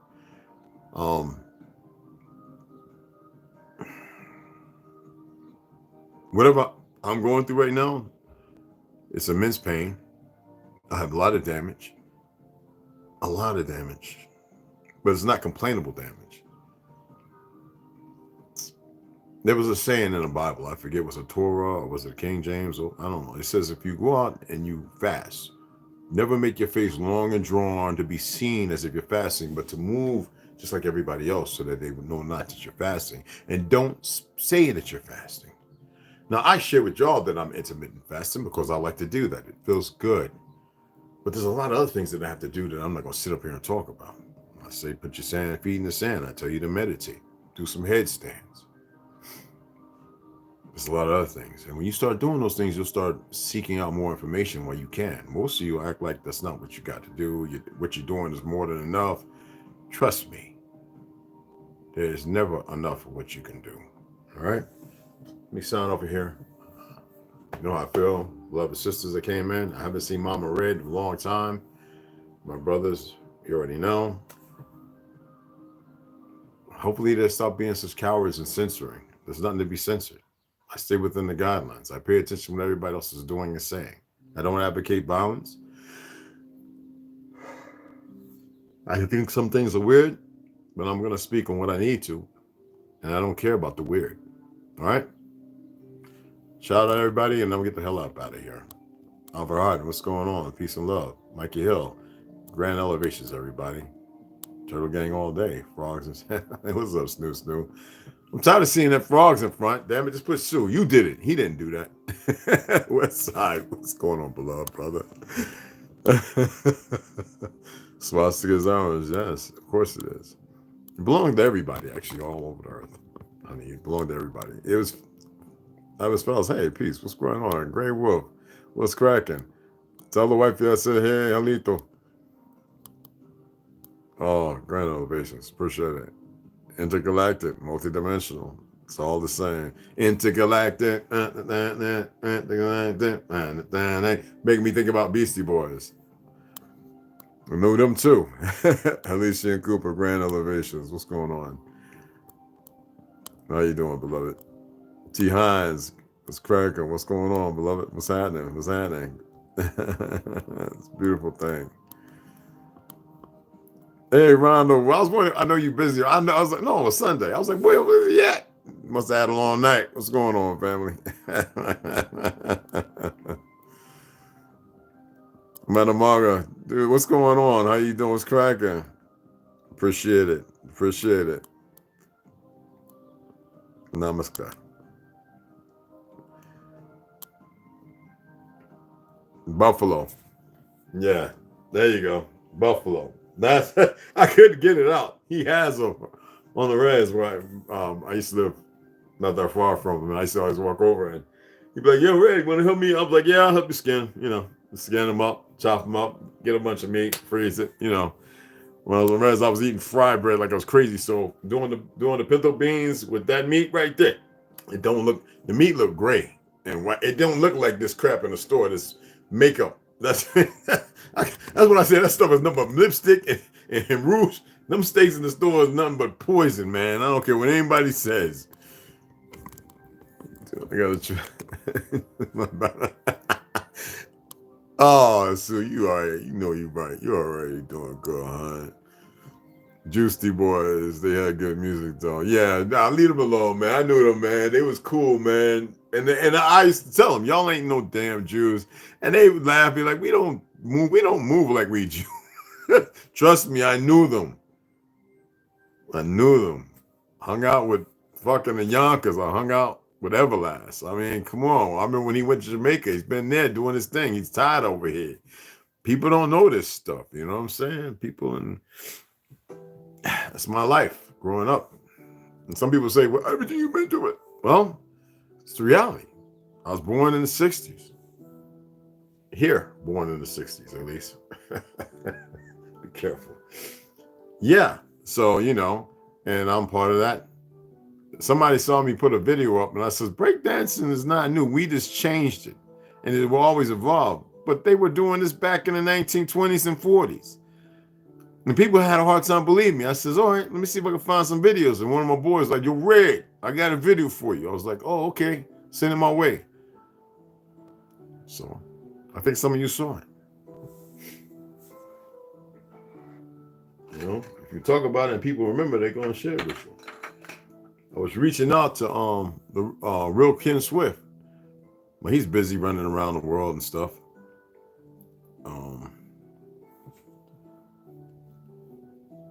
Whatever I'm going through right now, it's immense pain. I have a lot of damage, but it's not complainable damage. There was a saying in the Bible, I forget, was it Torah or was it King James? Or I don't know. It says if you go out and you fast, never make your face long and drawn to be seen as if you're fasting, but to move just like everybody else so that they would know not that you're fasting. And don't say that you're fasting. Now, I share with y'all that I'm intermittent fasting because I like to do that. It feels good. But there's a lot of other things that I have to do that I'm not going to sit up here and talk about. I say, put your feet in the sand. I tell you to meditate. Do some headstands. There's a lot of other things. And when you start doing those things, you'll start seeking out more information while you can. Most of you act like that's not what you got to do. What you're doing is more than enough. Trust me. There's never enough of what you can do. All right? Let me sign over here. You know how I feel. Love the sisters that came in. I haven't seen Mama Red in a long time. My brothers, you already know. Hopefully they'll stop being such cowards and censoring. There's nothing to be censored. I stay within the guidelines. I pay attention to what everybody else is doing and saying. I don't advocate violence. I think some things are weird, but I'm going to speak on what I need to. And I don't care about the weird. All right? Shout out everybody, and then we'll get the hell up out of here. Alvarado, what's going on? Peace and love. Mikey Hill. Grand elevations, everybody. Turtle gang all day. Frogs and what's up, Snoo? I'm tired of seeing that frogs in front. Damn it, just put Sue. You did it. He didn't do that. West Side. What's going on, beloved brother? Swastika's ours, yes, of course it is. It belonged to everybody, actually, all over the earth. I mean, it belonged to everybody. I was fellas, hey, peace, what's going on? Gray Wolf, what's cracking? Tell the wife I said, hey, Alito. Oh, grand elevations, appreciate it. Intergalactic, multidimensional. It's all the same. Intergalactic, making me think about Beastie Boys. I know them too. Alicia and Cooper, grand elevations. What's going on? How you doing, beloved? T. Hines, what's cracking? What's going on, beloved? What's happening? What's happening? It's a beautiful thing. Hey, Rondo, I was wondering, I know you're busy. I was like, no, it was Sunday. I was like, boy, where's he at? Must have had a long night. What's going on, family? Madamaga, dude, what's going on? How you doing? What's cracking? Appreciate it. Appreciate it. Namaskar. Buffalo. Yeah, there you go. Buffalo. That's I couldn't get it out. He has them on the res where I used to live not that far from him. And I used to always walk over and he'd be like, yo, Ray, want to help me? I was like, yeah, I'll help you skin. You know, skin them up, chop them up, get a bunch of meat, freeze it. You know, when I was on res, I was eating fried bread like I was crazy. So doing the pinto beans with that meat right there, it don't look, the meat look gray. And it don't look like this crap in the store, this makeup. That's what I said. That stuff is nothing but lipstick and rouge. Them steaks in the store is nothing but poison, man. I don't care what anybody says. I gotta try. Oh, so you alright. You know you right. You already doing good, huh? Juicy Boys, they had good music though. Yeah, nah, leave them alone, man. I knew them, man. They was cool, man. And I used to tell them, y'all ain't no damn Jews. And they would laugh, be like, we don't move like we Jews. Trust me, I knew them. Hung out with fucking the Yonkers. I hung out with Everlast. I mean, come on. I remember when he went to Jamaica, he's been there doing his thing. He's tired over here. People don't know this stuff, you know what I'm saying? People that's my life growing up. And some people say, well, everything you've been through it. Well, it's the reality. I was born in the 60s. Here, born in the 60s, at least. Be careful. Yeah. So, you know, and I'm part of that. Somebody saw me put a video up and I said, breakdancing is not new. We just changed it. And it will always evolve. But they were doing this back in the 1920s and 40s. And people had a hard time believing me. I says, all right, let me see if I can find some videos. And one of my boys like, yo, Red, I got a video for you. I was like, oh, okay. Send it my way. So I think some of you saw it. You know, if you talk about it and people remember, they're going to share it with you. I was reaching out to the real Ken Swift. But he's busy running around the world and stuff.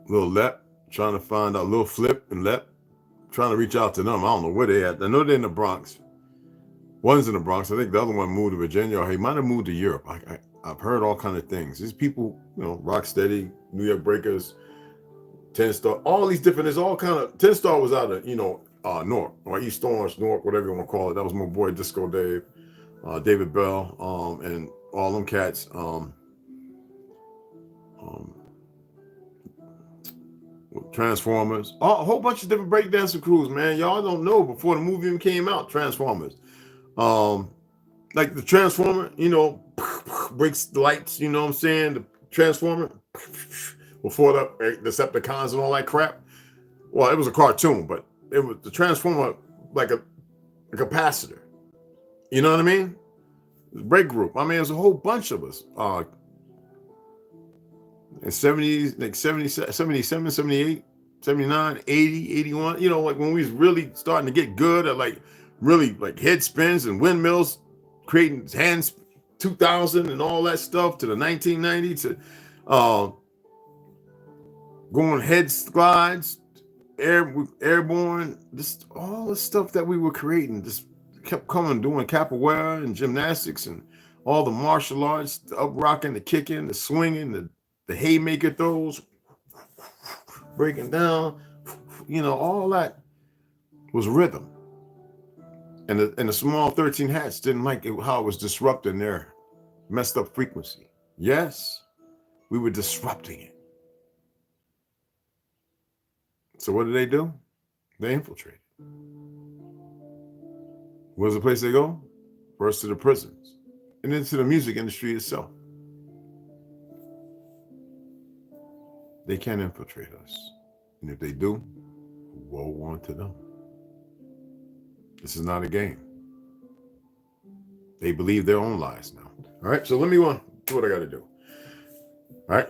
Little Lep, trying to find out, Little Flip and Lep, trying to reach out to them. I don't know where they at. I know they're in the Bronx. One's in the Bronx. I think the other one moved to Virginia, or he might have moved to Europe. I've heard all kinds of things. These people, you know, Rocksteady, New York Breakers, 10 Star, all these different, there's all kind of, 10 Star was out of, you know, Newark, or East Orange, Newark, whatever you want to call it. That was my boy Disco Dave, David Bell, and all them cats. Transformers, a whole bunch of different breakdancing crews, man. Y'all don't know before the movie even came out. Transformers, like the Transformer, you know, breaks the lights. You know what I'm saying? The Transformer before the Decepticons and all that crap. Well, it was a cartoon, but it was the Transformer like a capacitor. You know what I mean? Break group. I mean, there's a whole bunch of us. In 70s, like 70, 77, 78, 79, 80, 81, you know, like when we was really starting to get good at like really like head spins and windmills, creating hands 2000 and all that stuff to the 1990s to going head slides, airborne, just all the stuff that we were creating just kept coming, doing capoeira and gymnastics and all the martial arts, the up rocking, the kicking, the swinging, the the haymaker throws, breaking down, all that was rhythm. And the small 13 hats didn't like how it was disrupting their messed up frequency. Yes, we were disrupting it. So what do? They infiltrated. Where's the place they go? First to the prisons and then to the music industry itself. They can't infiltrate us. And if they do, woe unto them. This is not a game. They believe their own lies now. All right, so let me do what I got to do. All right.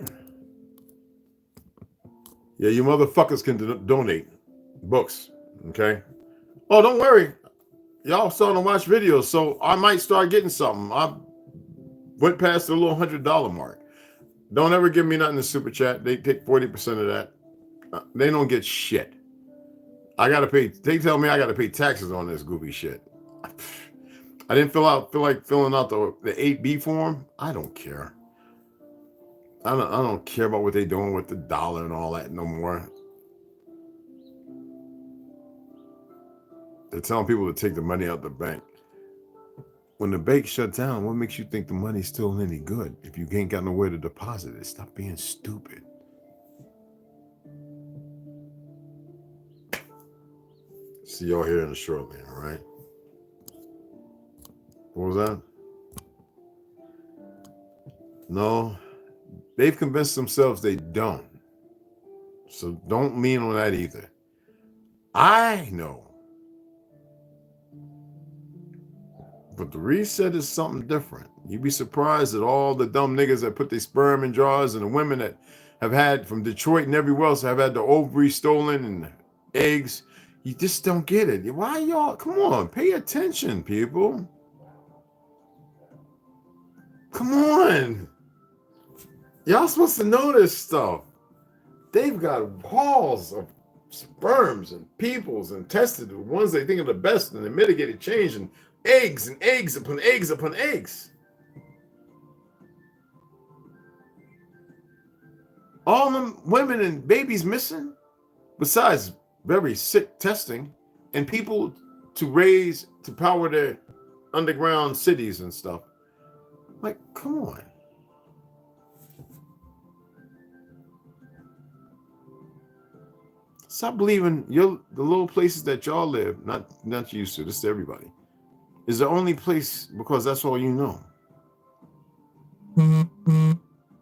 Yeah, you motherfuckers can donate books, okay? Oh, don't worry. Y'all starting to watch videos, so I might start getting something. I went past the little $100 mark. Don't ever give me nothing in super chat. They take 40% of that. They don't get shit. I got to pay. They tell me I got to pay taxes on this goofy shit. I didn't feel like filling out the 8B form. I don't care. I don't care about what they're doing with the dollar and all that no more. They're telling people to take the money out the bank. When the bank shut down, what makes you think the money's still any good if you ain't got nowhere to deposit it? Stop being stupid. See y'all here in the shortly, all right? What was that? No, they've convinced themselves they don't. So don't lean on that either. I know. But the reset is something different. You'd be surprised at all the dumb niggas that put their sperm in jars and the women that have had from Detroit and everywhere else have had the ovaries stolen and eggs. You just don't get it. Why y'all? Come on, pay attention, people. Come on. Y'all supposed to know this stuff. They've got halls of sperms and peoples and tested the ones they think are the best and the mitigated change and eggs upon eggs upon eggs. All them women and babies missing, besides very sick testing and people to power their underground cities and stuff. Like, come on. Stop believing the little places that y'all live, not used to, this is everybody, is the only place because that's all you know.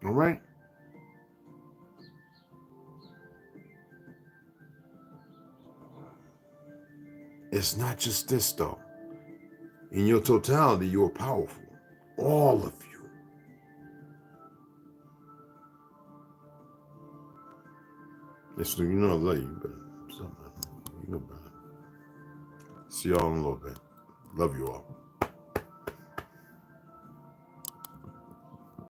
All right? It's not just this, though. In your totality, you're powerful. All of you. Listen, you know I love you, but you know better. See y'all in a little bit. Love you all.